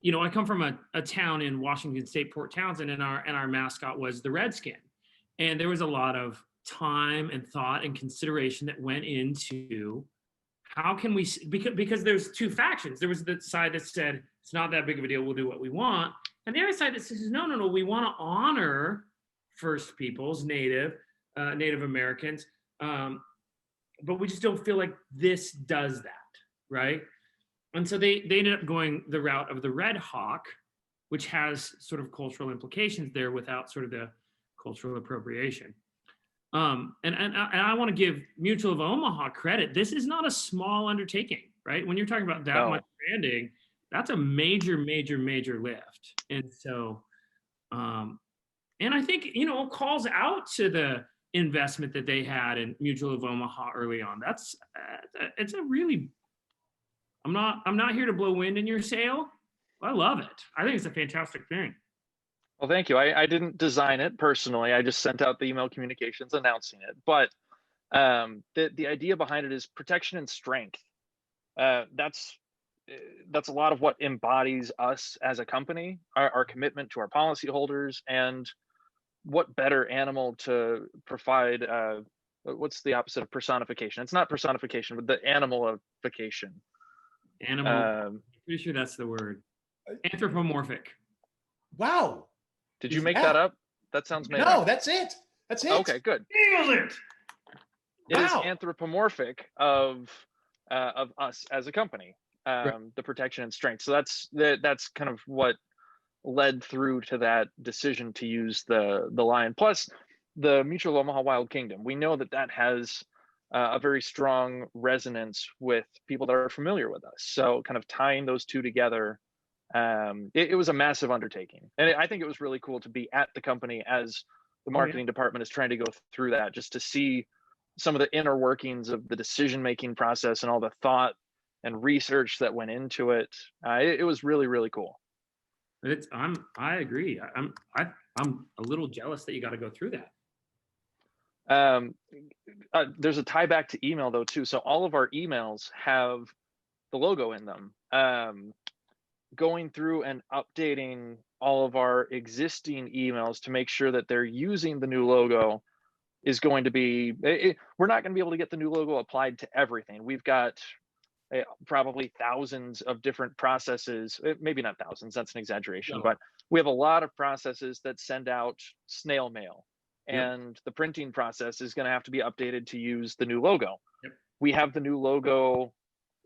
you know, I come from a town in Washington State, Port Townsend, and our mascot was the Redskin. And there was a lot of time and thought and consideration that went into how can we, because there's 2 factions. There was the side that said, it's not that big of a deal, we'll do what we want. And the other side that says, no, we want to honor First Peoples, Native Americans, but we just don't feel like this does that, right? And so they ended up going the route of the Red Hawk, which has sort of cultural implications there without sort of the cultural appropriation. And I want to give Mutual of Omaha credit. This is not a small undertaking, right? When you're talking about that much branding, that's a major lift. And so, and I think, calls out to the investment that they had in Mutual of Omaha early on. That's, it's a really, I'm not here to blow wind in your sail. I love it. I think it's a fantastic thing. Well, thank you. I didn't design it personally. I just sent out the email communications announcing it. But the idea behind it is protection and strength. That's a lot of what embodies us as a company, our commitment to our policyholders, and what better animal to provide. What's the opposite of personification? It's not personification, but the animalification. Animal. I'm pretty sure that's the word. Anthropomorphic. Wow. Did you make that up? That sounds made up. No, that's it. That's it. Okay, good. Nailed it. It is anthropomorphic of us as a company, the protection and strength. So that's kind of what led through to that decision to use the lion. Plus, the Mutual Omaha Wild Kingdom. We know that has a very strong resonance with people that are familiar with us. So kind of tying those two together, it was a massive undertaking. And I think it was really cool to be at the company as the marketing department is trying to go through that, just to see some of the inner workings of the decision-making process and all the thought and research that went into it. It was really, really cool. I agree. I'm a little jealous that you got to go through that. There's a tie back to email though too. So all of our emails have the logo in them. Going through and updating all of our existing emails to make sure that they're using the new logo is going to be, we're not going to be able to get the new logo applied to everything. We've got probably thousands of different processes, maybe not thousands, that's an exaggeration, but we have a lot of processes that send out snail mail, and the printing process is going to have to be updated to use the new logo. We have the new logo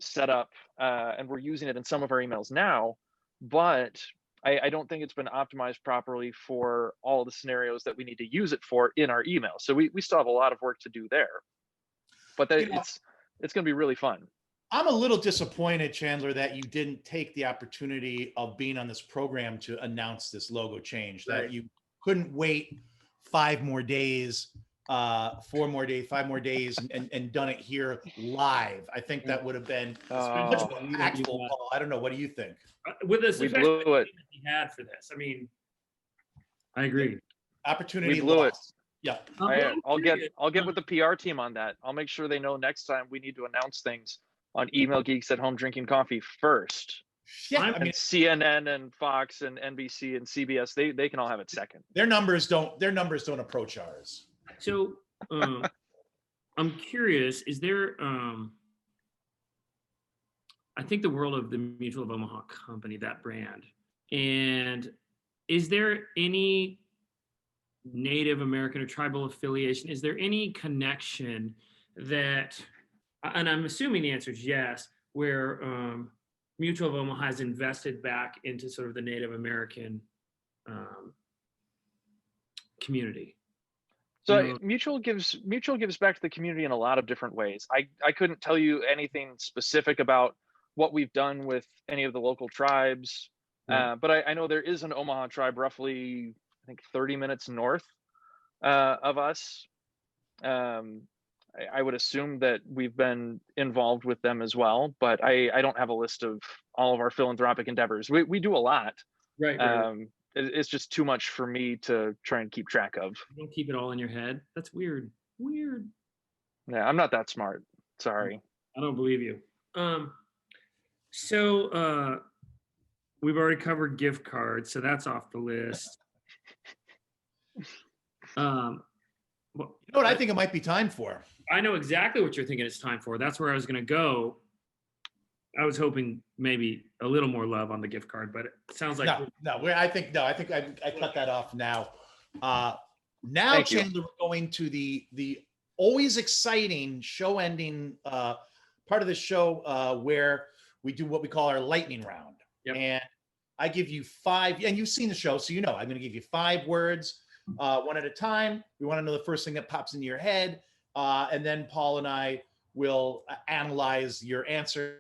set up, and we're using it in some of our emails now, but I don't think it's been optimized properly for all the scenarios that we need to use it for in our email. So we still have a lot of work to do there, but it's going to be really fun. I'm a little disappointed, Chandler, that you didn't take the opportunity of being on this program to announce this logo change, that you couldn't wait 5 more days, 4 more days, 5 more days, and done it here live. I think that would have been much more impactful. Paul, I don't know. What do you think? With this, we blew it. He had for this. I mean, I agree. Opportunity we blew lost. it. Yeah. I'll get with the PR team on that. I'll make sure they know next time we need to announce things on Email Geeks at Home Drinking Coffee first. Yeah, I mean, CNN and Fox and NBC and CBS, they can all have it second. Their numbers don't approach ours. So I'm curious, is there I think the world of the Mutual of Omaha company, that brand, and is there any Native American or tribal affiliation? Is there any connection that, and I'm assuming the answer is yes, where Mutual of Omaha has invested back into sort of the Native American community? So Mutual gives back to the community in a lot of different ways. I couldn't tell you anything specific about what we've done with any of the local tribes, but I know there is an Omaha tribe roughly, I think, 30 minutes north of us. I would assume that we've been involved with them as well, but I don't have a list of all of our philanthropic endeavors. We do a lot. Right. It's just too much for me to try and keep track of. You don't keep it all in your head. That's weird. Yeah, I'm not that smart. Sorry. I don't believe you. So we've already covered gift cards, so that's off the list. Well, you know what I think it might be time for? I know exactly what you're thinking it's time for. That's where I was going to go. I was hoping maybe a little more love on the gift card, but it sounds like I think I cut that off now. Now, Thank you. Chandler, we're going to the always exciting show ending part of the show where we do what we call our lightning round. Yep. And I give you 5, and you've seen the show, so you know I'm going to give you 5 words, one at a time. We want to know the first thing that pops into your head, and then Paul and I will analyze your answers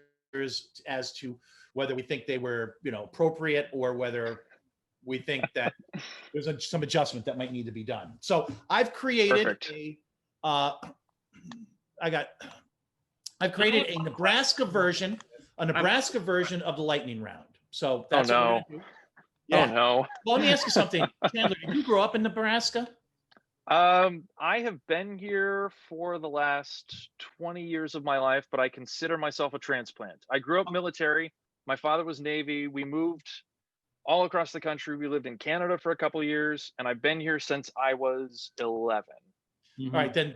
as to whether we think they were, appropriate, or whether we think that there's some adjustment that might need to be done. So I've created Perfect. I've created a Nebraska version of the lightning round. So that's what we're gonna do. Yeah. Oh no. Well, let me ask you something, Chandler. Did you grow up in Nebraska? I have been here for the last 20 years of my life, but I consider myself a transplant. I grew up military. My father was Navy. We moved all across the country. We lived in Canada for a couple of years, and I've been here since I was 11. Mm-hmm. All right, then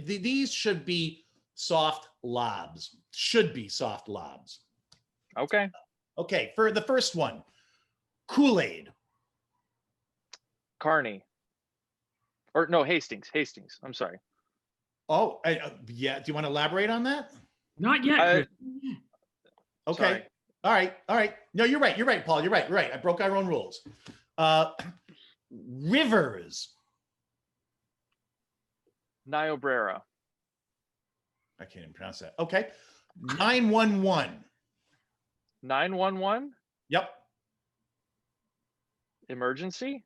these should be soft lobs. Should be soft lobs. Okay. Okay, for the first one, Kool-Aid. Kearney. Or no, Hastings. I'm sorry. Oh, yeah. Do you want to elaborate on that? Not yet. Chris. Okay. Sorry. All right. No, you're right, Paul. You're right. I broke our own rules. Rivers. Niobrara. I can't even pronounce that. Okay. 911. 911. Yep. Emergency.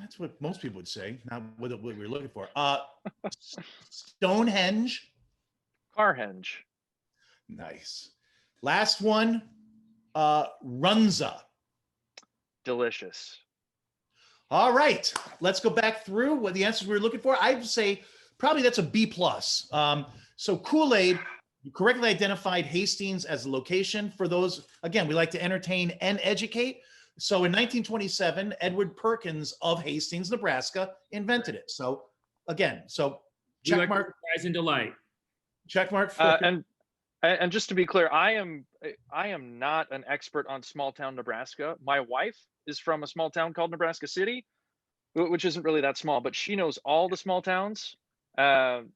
That's what most people would say. Not what we're looking for. Stonehenge. Carhenge. Nice. Last one. Runza. Delicious. All right. Let's go back through what the answers we were looking for. I'd say probably that's a B+. So Kool-Aid, you correctly identified Hastings as the location. For those, again, we like to entertain and educate. So in 1927, Edward Perkins of Hastings, Nebraska, invented it. So again, check mark. Surprise and delight. Check mark. For, and just to be clear, I am not an expert on small town Nebraska. My wife is from a small town called Nebraska City, which isn't really that small, but she knows all the small towns.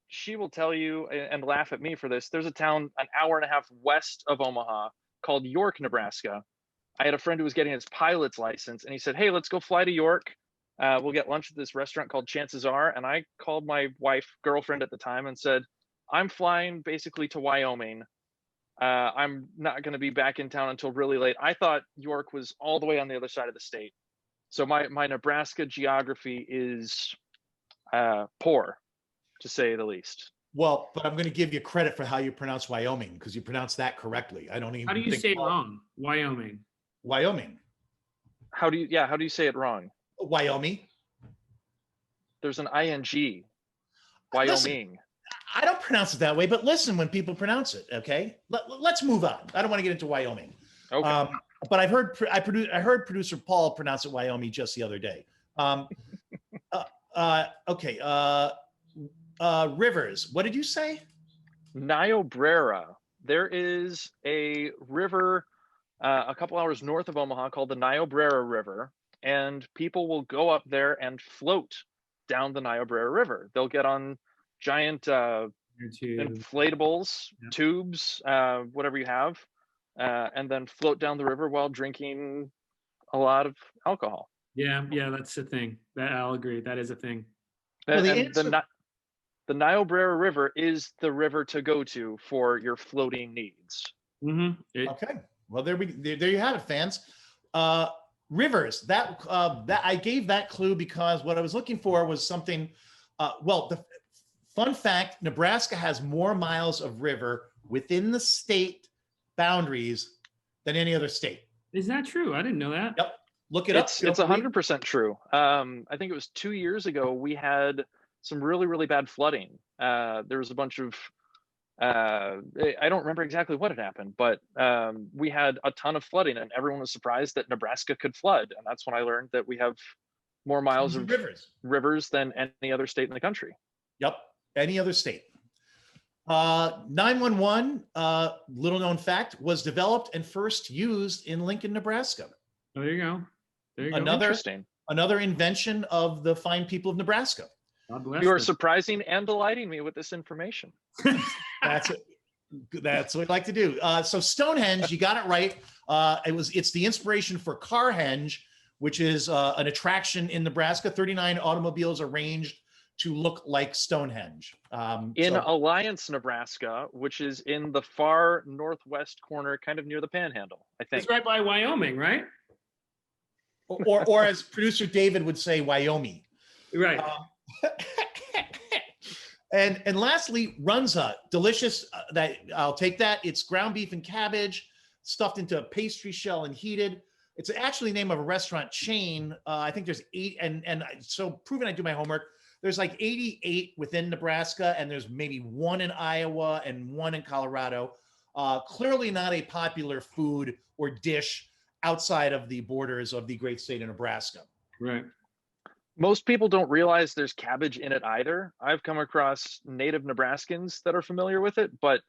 She will tell you and laugh at me for this. There's a town an hour and a half west of Omaha called York, Nebraska. I had a friend who was getting his pilot's license, and he said, "Hey, let's go fly to York. We'll get lunch at this restaurant called Chances Are." And I called my girlfriend at the time, and said, "I'm flying basically to Wyoming. I'm not going to be back in town until really late." I thought York was all the way on the other side of the state. So my Nebraska geography is poor, to say the least. well, but I'm going to give you credit for how you pronounce Wyoming, because you pronounced that correctly. I don't even. How do you say it wrong? Wyoming. Wyoming. How do you say it wrong? Wyoming. There's an ing. Wyoming. Listen, I don't pronounce it that way, but listen when people pronounce it. Okay, let's move on. I don't want to get into Wyoming. Okay. But I heard producer Paul pronounce it Wyoming just the other day. Okay. Rivers. What did you say? Niobrara. There is a river a couple hours north of Omaha called the Niobrara River, and people will go up there and float down the Niobrara River. They'll get on giant inflatables, tubes, whatever you have, and then float down the river while drinking a lot of alcohol. Yeah, that's the thing. That I'll agree. That is a thing. Well, The Niobrara River is the river to go to for your floating needs. Mm-hmm. Okay. Well, there you have it, fans. Rivers. That I gave that clue because what I was looking for was something. The fun fact: Nebraska has more miles of river within the state boundaries than any other state. Is that true? I didn't know that. Yep. Look it up. It's 100% true. I think it was 2 years ago we had some really, really bad flooding. There was a bunch of I don't remember exactly what had happened, but we had a ton of flooding, and everyone was surprised that Nebraska could flood. And that's when I learned that we have more miles of rivers than any other state in the country. Yep, any other state. 911, little known fact, was developed and first used in Lincoln, Nebraska. Oh, there you go. There you go. Interesting. Another invention of the fine people of Nebraska. God bless You are them. surprising and delighting me with this information. That's it. That's what we like to do. So Stonehenge, you got it right. It's the inspiration for Carhenge, which is an attraction in Nebraska. 39 automobiles arranged to look like Stonehenge. In Alliance, Nebraska, which is in the far northwest corner, kind of near the Panhandle, I think. It's right by Wyoming, right? Or as producer David would say, Wyoming. Right. And lastly, Runza, delicious. That I'll take that. It's ground beef and cabbage stuffed into a pastry shell and heated. It's actually the name of a restaurant chain. I think there's 8, and so proving I do my homework. There's like 88 within Nebraska, and there's maybe 1 in Iowa and 1 in Colorado. Clearly not a popular food or dish outside of the borders of the great state of Nebraska. Right. Most people don't realize there's cabbage in it either. I've come across native Nebraskans that are familiar with it, but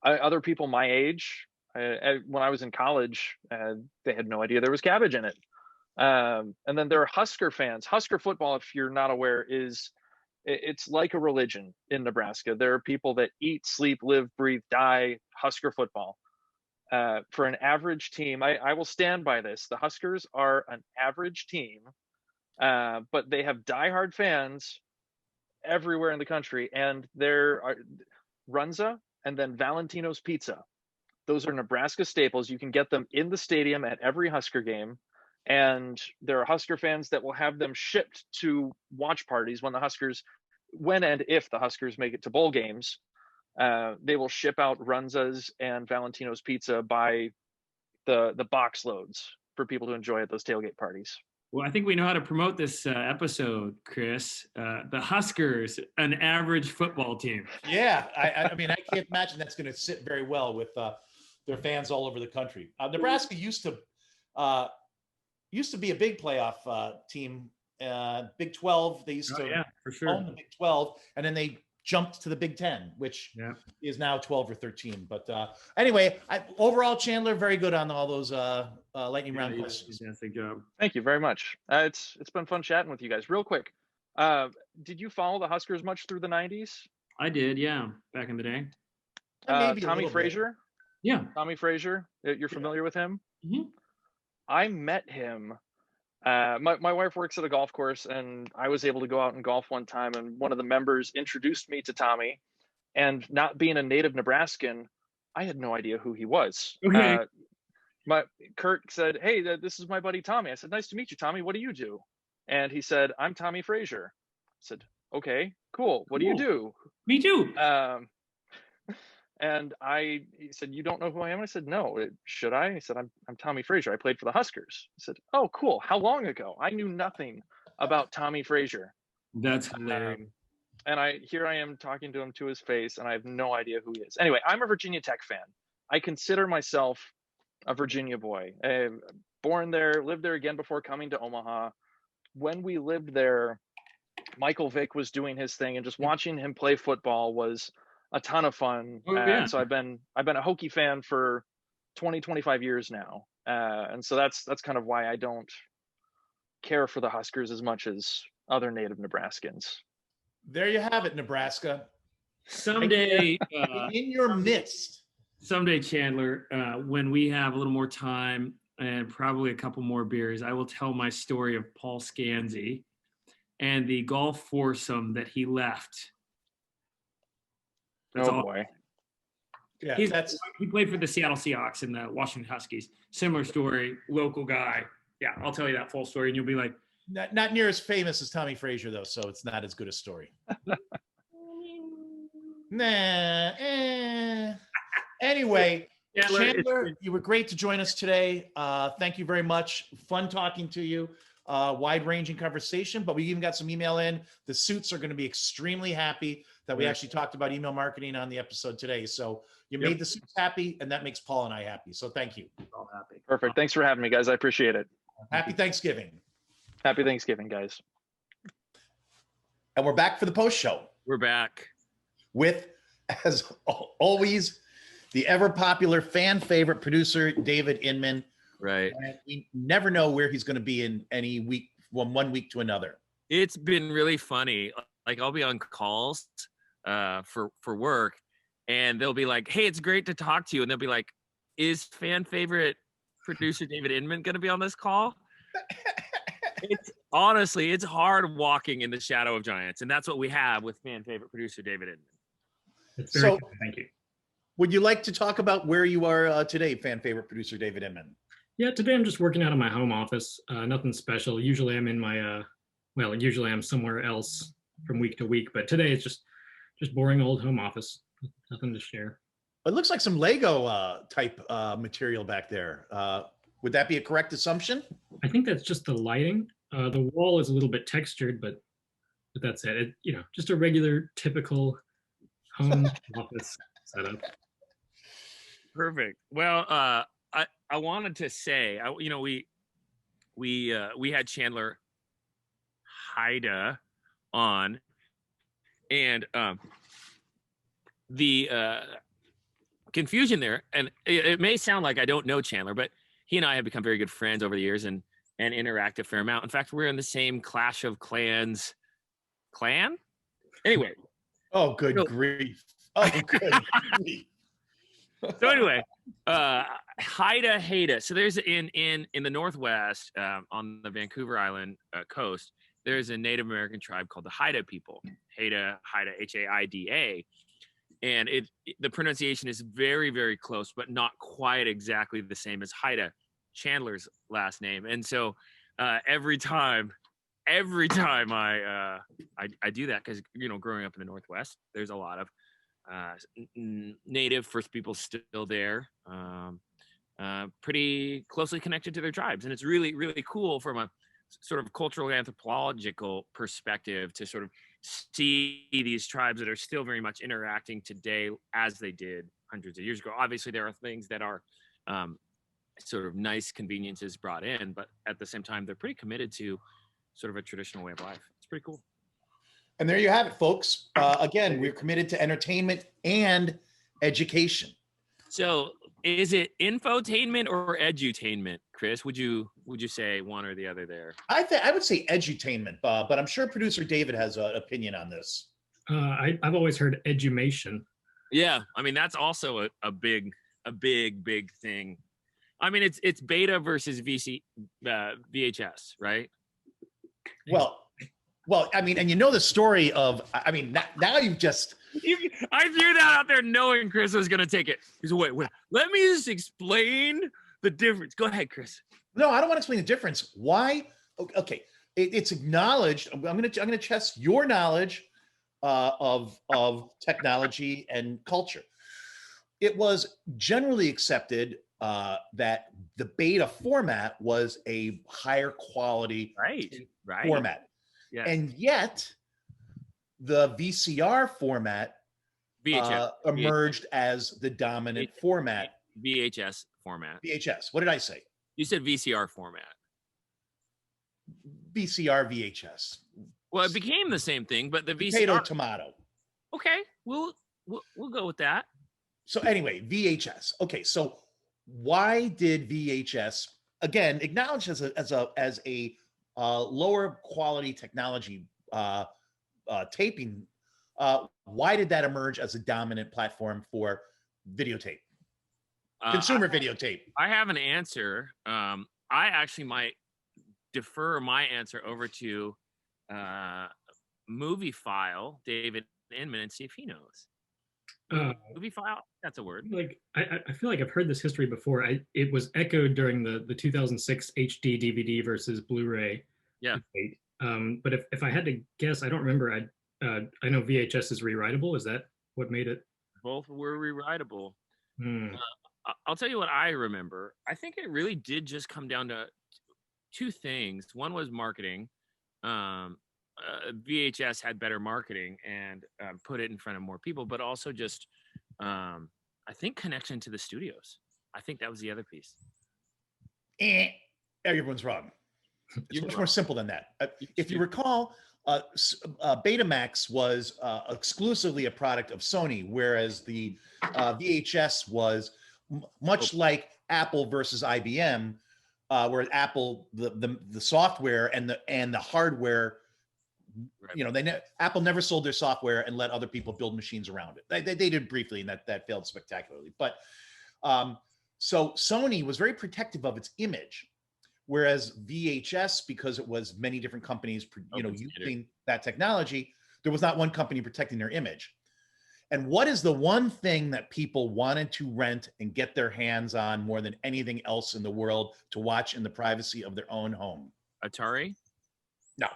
other people my age, when I was in college, they had no idea there was cabbage in it. And then there are Husker fans. Husker football, if you're not aware, it's like a religion in Nebraska. There are people that eat, sleep, live, breathe, die Husker football. For an average team, I will stand by this. The Huskers are an average team, but they have diehard fans everywhere in the country. And there are Runza and then Valentino's Pizza. Those are Nebraska staples. You can get them in the stadium at every Husker game. And there are Husker fans that will have them shipped to watch parties when and if the Huskers make it to bowl games. They will ship out Runza's and Valentino's Pizza by the box loads for people to enjoy at those tailgate parties. Well, I think we know how to promote this episode, Chris. The Huskers, an average football team. Yeah, I mean, I can't imagine that's going to sit very well with their fans all over the country. Nebraska used to be a big playoff team. Big 12, they used to for sure. own the Big 12, and then they jumped to the Big 10, which is now 12 or 13. But anyway, overall, Chandler, very good on all those lightning round questions. Fantastic job. Thank you very much. It's been fun chatting with you guys. Real quick, did you follow the Huskers much through the 90s? I did, yeah, back in the day. Tommy Frazier? Yeah. Tommy Frazier, you're familiar with him? Mm-hmm. I met him. My wife works at a golf course, and I was able to go out and golf one time, and one of the members introduced me to Tommy, and not being a native Nebraskan, I had no idea who he was. Okay. Kurt said, "Hey, this is my buddy Tommy." I said, "Nice to meet you, Tommy. What do you do?" And he said, "I'm Tommy Frazier." I said, "Okay, cool. What do you do?" Me too. And he said, "You don't know who I am?" I said, "No." Should I? He said, I'm Tommy Frazier. I played for the Huskers. I said, "Oh, cool. How long ago?" I knew nothing about Tommy Frazier. That's hilarious. And I am talking to him to his face, and I have no idea who he is. Anyway, I'm a Virginia Tech fan. I consider myself a Virginia boy. Born there, lived there again before coming to Omaha. When we lived there, Michael Vick was doing his thing, and just watching him play football was a ton of fun. So I've been a Hokie fan for 25 years now. And so that's kind of why I don't care for the Huskers as much as other native Nebraskans. There you have it, Nebraska. Someday, in your midst. Someday, Chandler, when we have a little more time and probably a couple more beers, I will tell my story of Paul Scanzi and the golf foursome that he left. That's all. Boy. Yeah, he played for the Seattle Seahawks and the Washington Huskies. Similar story, local guy. Yeah, I'll tell you that full story, and you'll be like, not near as famous as Tommy Frazier, though, so it's not as good a story. Anyway, Chandler, you were great to join us today. Thank you very much. Fun talking to you. Wide-ranging conversation, but we even got some email in. The suits are going to be extremely happy that we actually talked about email marketing on the episode today. So you made the suits happy, and that makes Paul and I happy. So thank you. all happy. Perfect. Thanks for having me, guys. I appreciate it. Happy Thanksgiving. Happy Thanksgiving, guys. And we're back for the post show We're back. with as always, the ever popular fan favorite producer, David Inman. Right. And we never know where he's going to be in any week, from one week to another. It's been really funny. Like I'll be on calls for work, and they'll be like, "Hey, it's great to talk to you," and they'll be like, "Is fan favorite producer David Inman going to be on this call?" It's honestly, it's hard walking in the shadow of giants, and that's what we have with fan favorite producer David Inman. It's very So- good. Thank you. Would you like to talk about where you are today, fan favorite producer David Inman? Yeah, today I'm just working out of my home office. Nothing special. Usually I'm in my usually I'm somewhere else from week to week, but today it's just boring old home office. Nothing to share. It looks like some Lego type material back there. Would that be a correct assumption? I think that's just the lighting. The wall is a little bit textured, but that's it. Just a regular, typical home office setup. Perfect. Well, I wanted to say, we had Chandler Haida on, and the confusion there, and it may sound like I don't know Chandler, but he and I have become very good friends over the years and interact a fair amount. In fact, we're in the same Clash of Clans clan. Anyway. Oh, good grief. Oh, good grief. So anyway, Haida. So there's in the Northwest, on the Vancouver Island coast, there's a Native American tribe called the Haida people. Haida, Haida, and the pronunciation is very, very close, but not quite exactly the same as Haida, Chandler's last name. And so every time I do that, because growing up in the Northwest, there's a lot of native First People still there, pretty closely connected to their tribes, and it's really, really cool from a sort of cultural anthropological perspective to sort of see these tribes that are still very much interacting today as they did hundreds of years ago. Obviously, there are things that are sort of nice conveniences brought in, but at the same time, they're pretty committed to sort of a traditional way of life. It's pretty cool. And there you have it, folks. Again, we're committed to entertainment and education. So is it infotainment or edutainment, Chris? Would you say one or the other there? I would say edutainment, Bob, but I'm sure producer David has an opinion on this. I've always heard edumation. Yeah, I mean that's also a big thing. I mean it's beta versus VHS, right? Well, I mean, and the story of, I mean, now you've just. I threw that out there knowing Chris was going to take it. He's like, wait, let me just explain the difference. Go ahead, Chris. No, I don't want to explain the difference. Why? Okay, it's acknowledged. I'm gonna test your knowledge of technology and culture. It was generally accepted that the beta format was a higher quality format. Yes. And yet the VCR format emerged as the dominant format. VHS format. VHS. What did I say? You said VCR format. VCR, VHS. Well, it became the same thing, but the VCR. Potato, tomato. Okay, we'll go with that. So anyway, VHS. Okay, so why did VHS, again, acknowledged as a lower quality technology taping, why did that emerge as a dominant platform for videotape, consumer videotape? I have an answer. I actually might defer my answer over to Movie File, David Inman, and see if he knows. Movie File, that's a word. Like I feel like I've heard this history before. It was echoed during the 2006 HD DVD versus Blu-ray. Yeah. Debate. But if I had to guess, I don't remember. I know VHS is rewritable. Is that what made it? Both were rewritable. I'll tell you what I remember. I think it really did just come down to two things. One was marketing. VHS had better marketing and put it in front of more people, but also just I think connection to the studios. I think that was the other piece. Everyone's wrong. It's much more simple than that. If you recall, Betamax was exclusively a product of Sony, whereas the VHS was much like Apple versus IBM, where Apple the software and the hardware, Right. Apple never sold their software and let other people build machines around it. They did briefly, and that failed spectacularly. But so Sony was very protective of its image. Whereas VHS, because it was many different companies, using that technology, there was not one company protecting their image. And what is the one thing that people wanted to rent and get their hands on more than anything else in the world to watch in the privacy of their own home? Atari? No.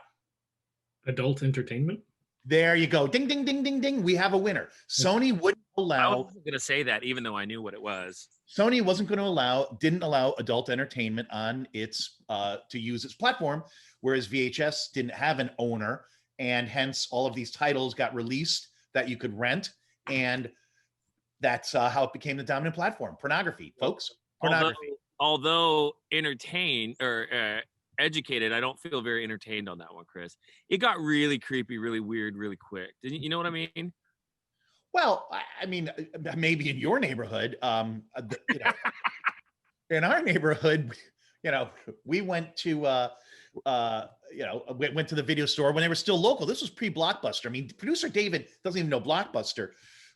Adult entertainment? There you go. Ding, ding, ding, ding, ding. We have a winner. Sony wouldn't I allow. wasn't going to say that, even though I knew what it was. Sony wasn't going to didn't allow adult entertainment on its to use its platform, whereas VHS didn't have an owner, and hence all of these titles got released that you could rent, and that's how it became the dominant platform. Pornography, folks. Pornography. Although entertained or educated, I don't feel very entertained on that one, Chris. It got really creepy, really weird, really quick. Didn't you know what I mean? Well, I mean, maybe in your neighborhood, in our neighborhood, we went to, went to the video store when they were still local. This was pre-Blockbuster. I mean, producer David doesn't even know Blockbuster,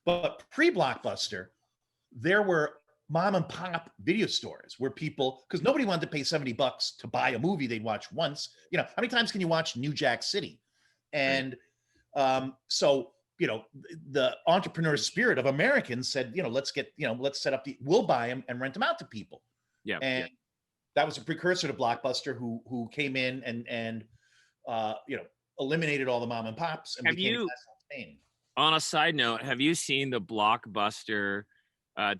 but pre-Blockbuster, there were mom and pop video stores where people, because nobody wanted to pay $70 to buy a movie they'd watch once. How many times can you watch New Jack City? And so, the entrepreneur spirit of Americans said, let's set up we'll buy them and rent them out to people. Yeah. And that was a precursor to Blockbuster, who came in and eliminated all the mom and pops and became a national chain. On a side note, have you seen the Blockbuster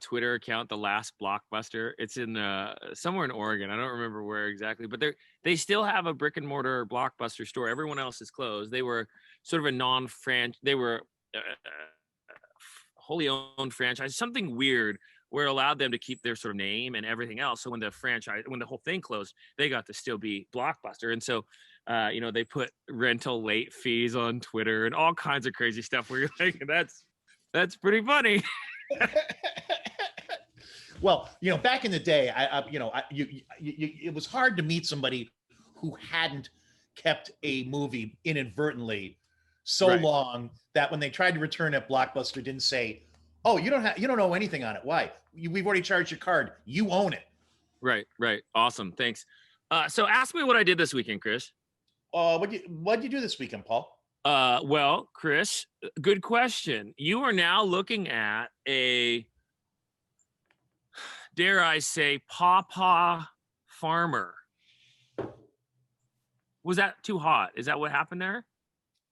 Twitter account, the last Blockbuster? It's in somewhere in Oregon. I don't remember where exactly, but they still have a brick and mortar Blockbuster store. Everyone else is closed. They were sort of a non-franchise. They were wholly owned franchise, something weird, where it allowed them to keep their sort of name and everything else. So when the whole thing closed, they got to still be Blockbuster. And so, they put rental late fees on Twitter and all kinds of crazy stuff where you're like, that's pretty funny. Well, back in the day, it was hard to meet somebody who hadn't kept a movie inadvertently so long that when they tried to return it, Blockbuster didn't say, "Oh, you don't know anything on it. Why? We've already charged your card. You own it." Right. Awesome. Thanks. So ask me what I did this weekend, Chris. What'd you do this weekend, Paul? Well, Chris, good question. You are now looking at a, dare I say, Pawpaw farmer. Was that too hot? Is that what happened there?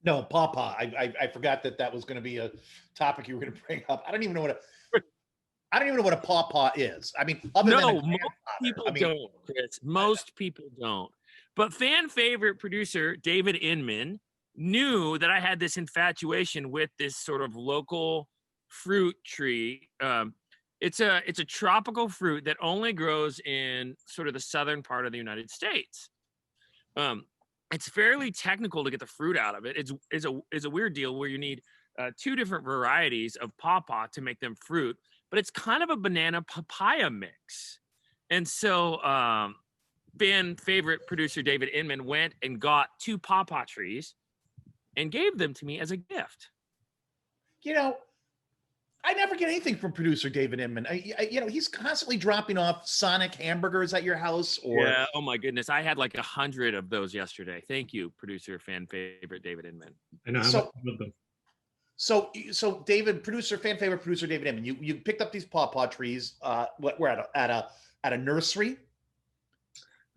No, Pawpaw. I forgot that was going to be a topic you were going to bring up. I don't even know what a pawpaw is. I mean, most people don't, Chris. Most people don't. But fan favorite producer David Inman knew that I had this infatuation with this sort of local fruit tree. It's a tropical fruit that only grows in sort of the southern part of the United States. It's fairly technical to get the fruit out of it. It's a weird deal where you need two different varieties of pawpaw to make them fruit, but it's kind of a banana papaya mix. And so fan favorite producer David Inman went and got two pawpaw trees and gave them to me as a gift. I never get anything from producer David Inman. He's constantly dropping off Sonic hamburgers at your house. Yeah. Oh my goodness. I had like 100 of those yesterday. Thank you, producer fan favorite David Inman. I know. So David, fan favorite producer David Inman, you picked up these pawpaw trees. We're at a nursery.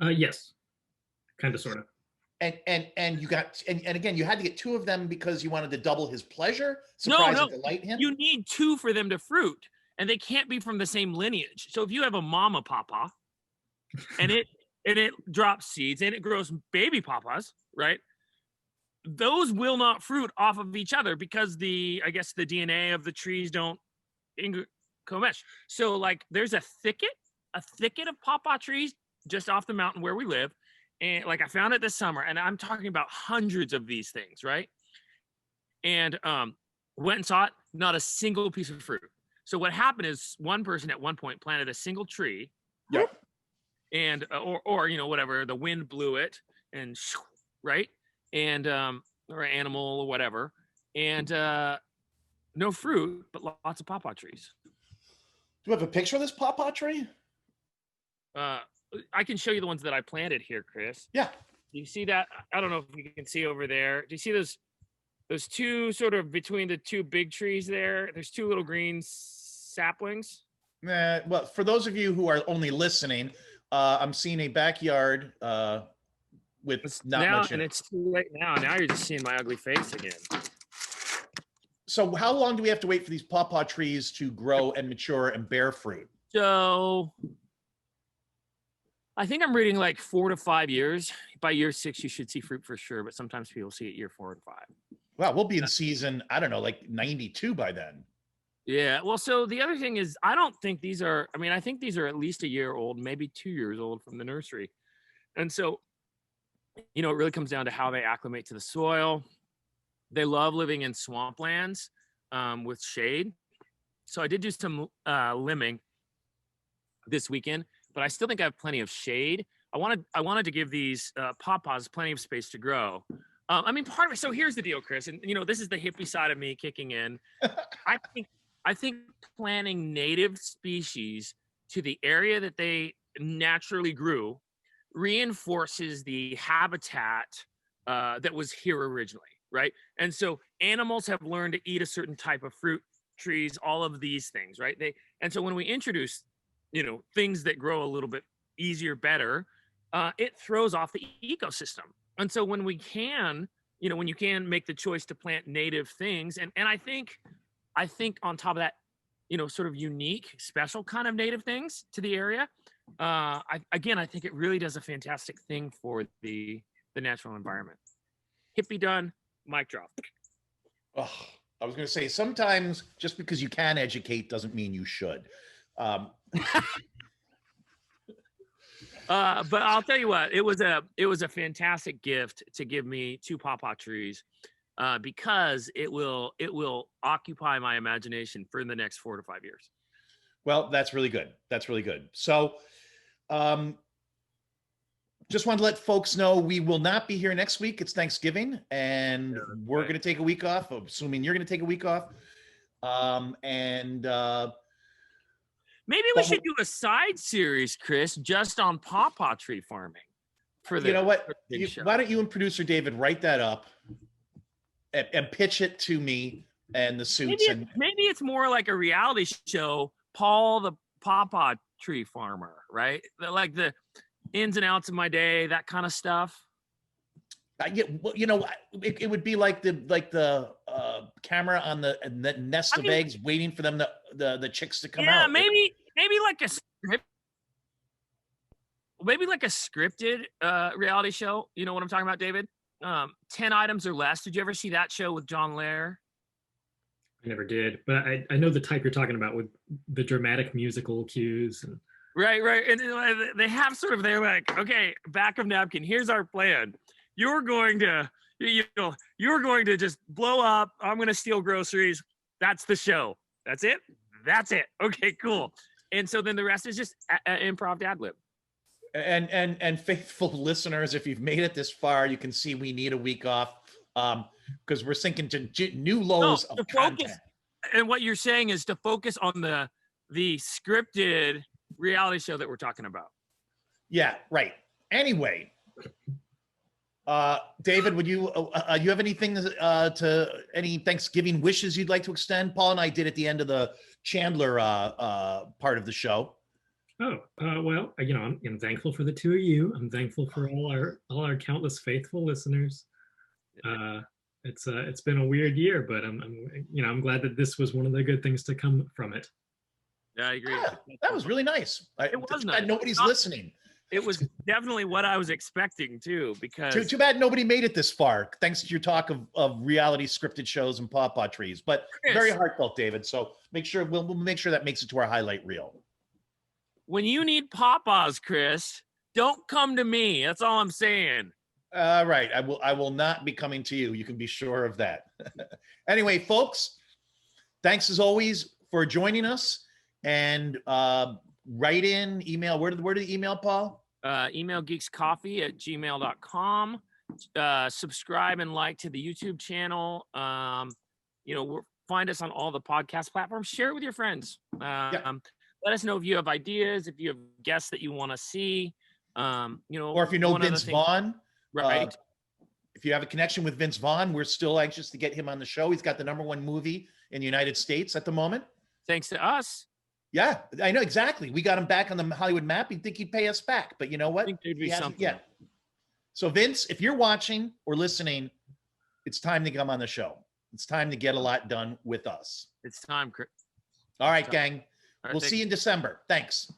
Yes, kind of, sort of. And you got and again, you had to get two of them because you wanted to double his pleasure, surprise and delight him. You need two for them to fruit, and they can't be from the same lineage. So if you have a mama pawpaw, and it drops seeds and it grows baby pawpaws, right? Those will not fruit off of each other because the DNA of the trees don't co-mesh. So like there's a thicket of pawpaw trees just off the mountain where we live. and like I found it this summer, and I'm talking about hundreds of these things, right? And went and saw it, not a single piece of fruit. So what happened is one person at one point planted a single tree, Yep. and or you know, whatever, the wind blew it, and right, and or animal or whatever, and no fruit, but lots of pawpaw trees. Do you have a picture of this pawpaw tree? I can show you the ones that I planted here, Chris. Yeah. Do you see that? I don't know if you can see over there. Do you see those two sort of between the two big trees there? There's two little green saplings. Well, for those of you who are only listening, I'm seeing a backyard with not now, much in and it. it's too late now. Now you're just seeing my ugly face again. So how long do we have to wait for these pawpaw trees to grow and mature and bear fruit? So I think I'm reading like 4 to 5 years. By year 6, you should see fruit for sure, but sometimes people see it year 4 and 5. Wow, we'll be in season, I don't know, like 92 by then. Yeah. Well, so the other thing is, I don't think these are, I mean, I think these are at least a year old, maybe 2 years old from the nursery. And so, you know, it really comes down to how they acclimate to the soil. They love living in swamplands with shade. So I did do some limbing this weekend, but I still think I have plenty of shade. I wanted to give these pawpaws plenty of space to grow. I mean, part of it. So here's the deal, Chris, and you know, this is the hippie side of me kicking in. I think planting native species to the area that they naturally grew reinforces the habitat that was here originally, right? And so animals have learned to eat a certain type of fruit, trees, all of these things, right? And so when we introduce, you know, things that grow a little bit easier, better, it throws off the ecosystem. And so when we can, you know, when you can make the choice to plant native things, and I think on top of that, you know, sort of unique, special kind of native things to the area, I think it really does a fantastic thing for the natural environment. Hippie done, mic drop. Oh, I was going to say, sometimes just because you can educate doesn't mean you should. But I'll tell you what, it was a fantastic gift to give me 2 pawpaw trees, because it will occupy my imagination for the next 4 to 5 years. Well, that's really good. That's really good. So, just wanted to let folks know we will not be here next week. It's Thanksgiving, and we're going to take a week off, assuming you're going to take a week off. Maybe we should do a side series, Chris, just on pawpaw tree farming. You know what? Why don't you and producer David write that up and pitch it to me and the suits? Maybe it's more like a reality show, Paul the pawpaw tree farmer, right? Like the ins and outs of my day, that kind of stuff. Yeah, well, you know, it would be like the camera on the nest of eggs, waiting for them the chicks to come out. Yeah, maybe like a script. Maybe like a scripted reality show. You know what I'm talking about, David? 10 items or less. Did you ever see that show with John Lair? I never did, but I know the type you're talking about with the dramatic musical cues. And Right. And they have sort of, they're like, okay, back of napkin, here's our plan. You're going to just blow up. I'm going to steal groceries. That's the show. That's it. Okay, cool. And so then the rest is just improv ad lib. And faithful listeners, if you've made it this far, you can see we need a week off because we're sinking to new lows of content. And what you're saying is to focus on the scripted reality show that we're talking about. Yeah, right. Anyway, David, would you have anything to any Thanksgiving wishes you'd like to extend? Paul and I did at the end of the Chandler part of the show. Well, you know, I'm thankful for the 2 of you. I'm thankful for all our countless faithful listeners. It's been a weird year, but I'm glad that this was one of the good things to come from it. Yeah, I agree. Yeah, that was really nice. It was nice. Nobody's listening. It was definitely what I was expecting too, because too bad nobody made it this far, thanks to your talk of reality scripted shows and pawpaw trees. But Chris, very heartfelt, David. So we'll make sure that makes it to our highlight reel. When you need pawpaws, Chris, Don't come to me. That's all I'm saying. All right. I will not be coming to you. You can be sure of that. Anyway, folks, thanks as always for joining us. And write in, email. Where did the email, Paul? Email geekscoffee@gmail.com. Subscribe and like to the YouTube channel. Find us on all the podcast platforms. Share it with your friends. Let us know if you have ideas, if you have guests that you want to see. Or if you know Vince Vaughn. Right. If you have a connection with Vince Vaughn, we're still anxious to get him on the show. He's got the #1 movie in the United States at the moment. Thanks to us. Yeah, I know exactly. We got him back on the Hollywood map. You'd think he'd pay us back, but you know what? I think there'd be something. Yeah. So Vince, if you're watching or listening, it's time to come on the show. It's time to get a lot done with us. It's time, Chris. All right, gang. All right, We'll see you in December. Thanks.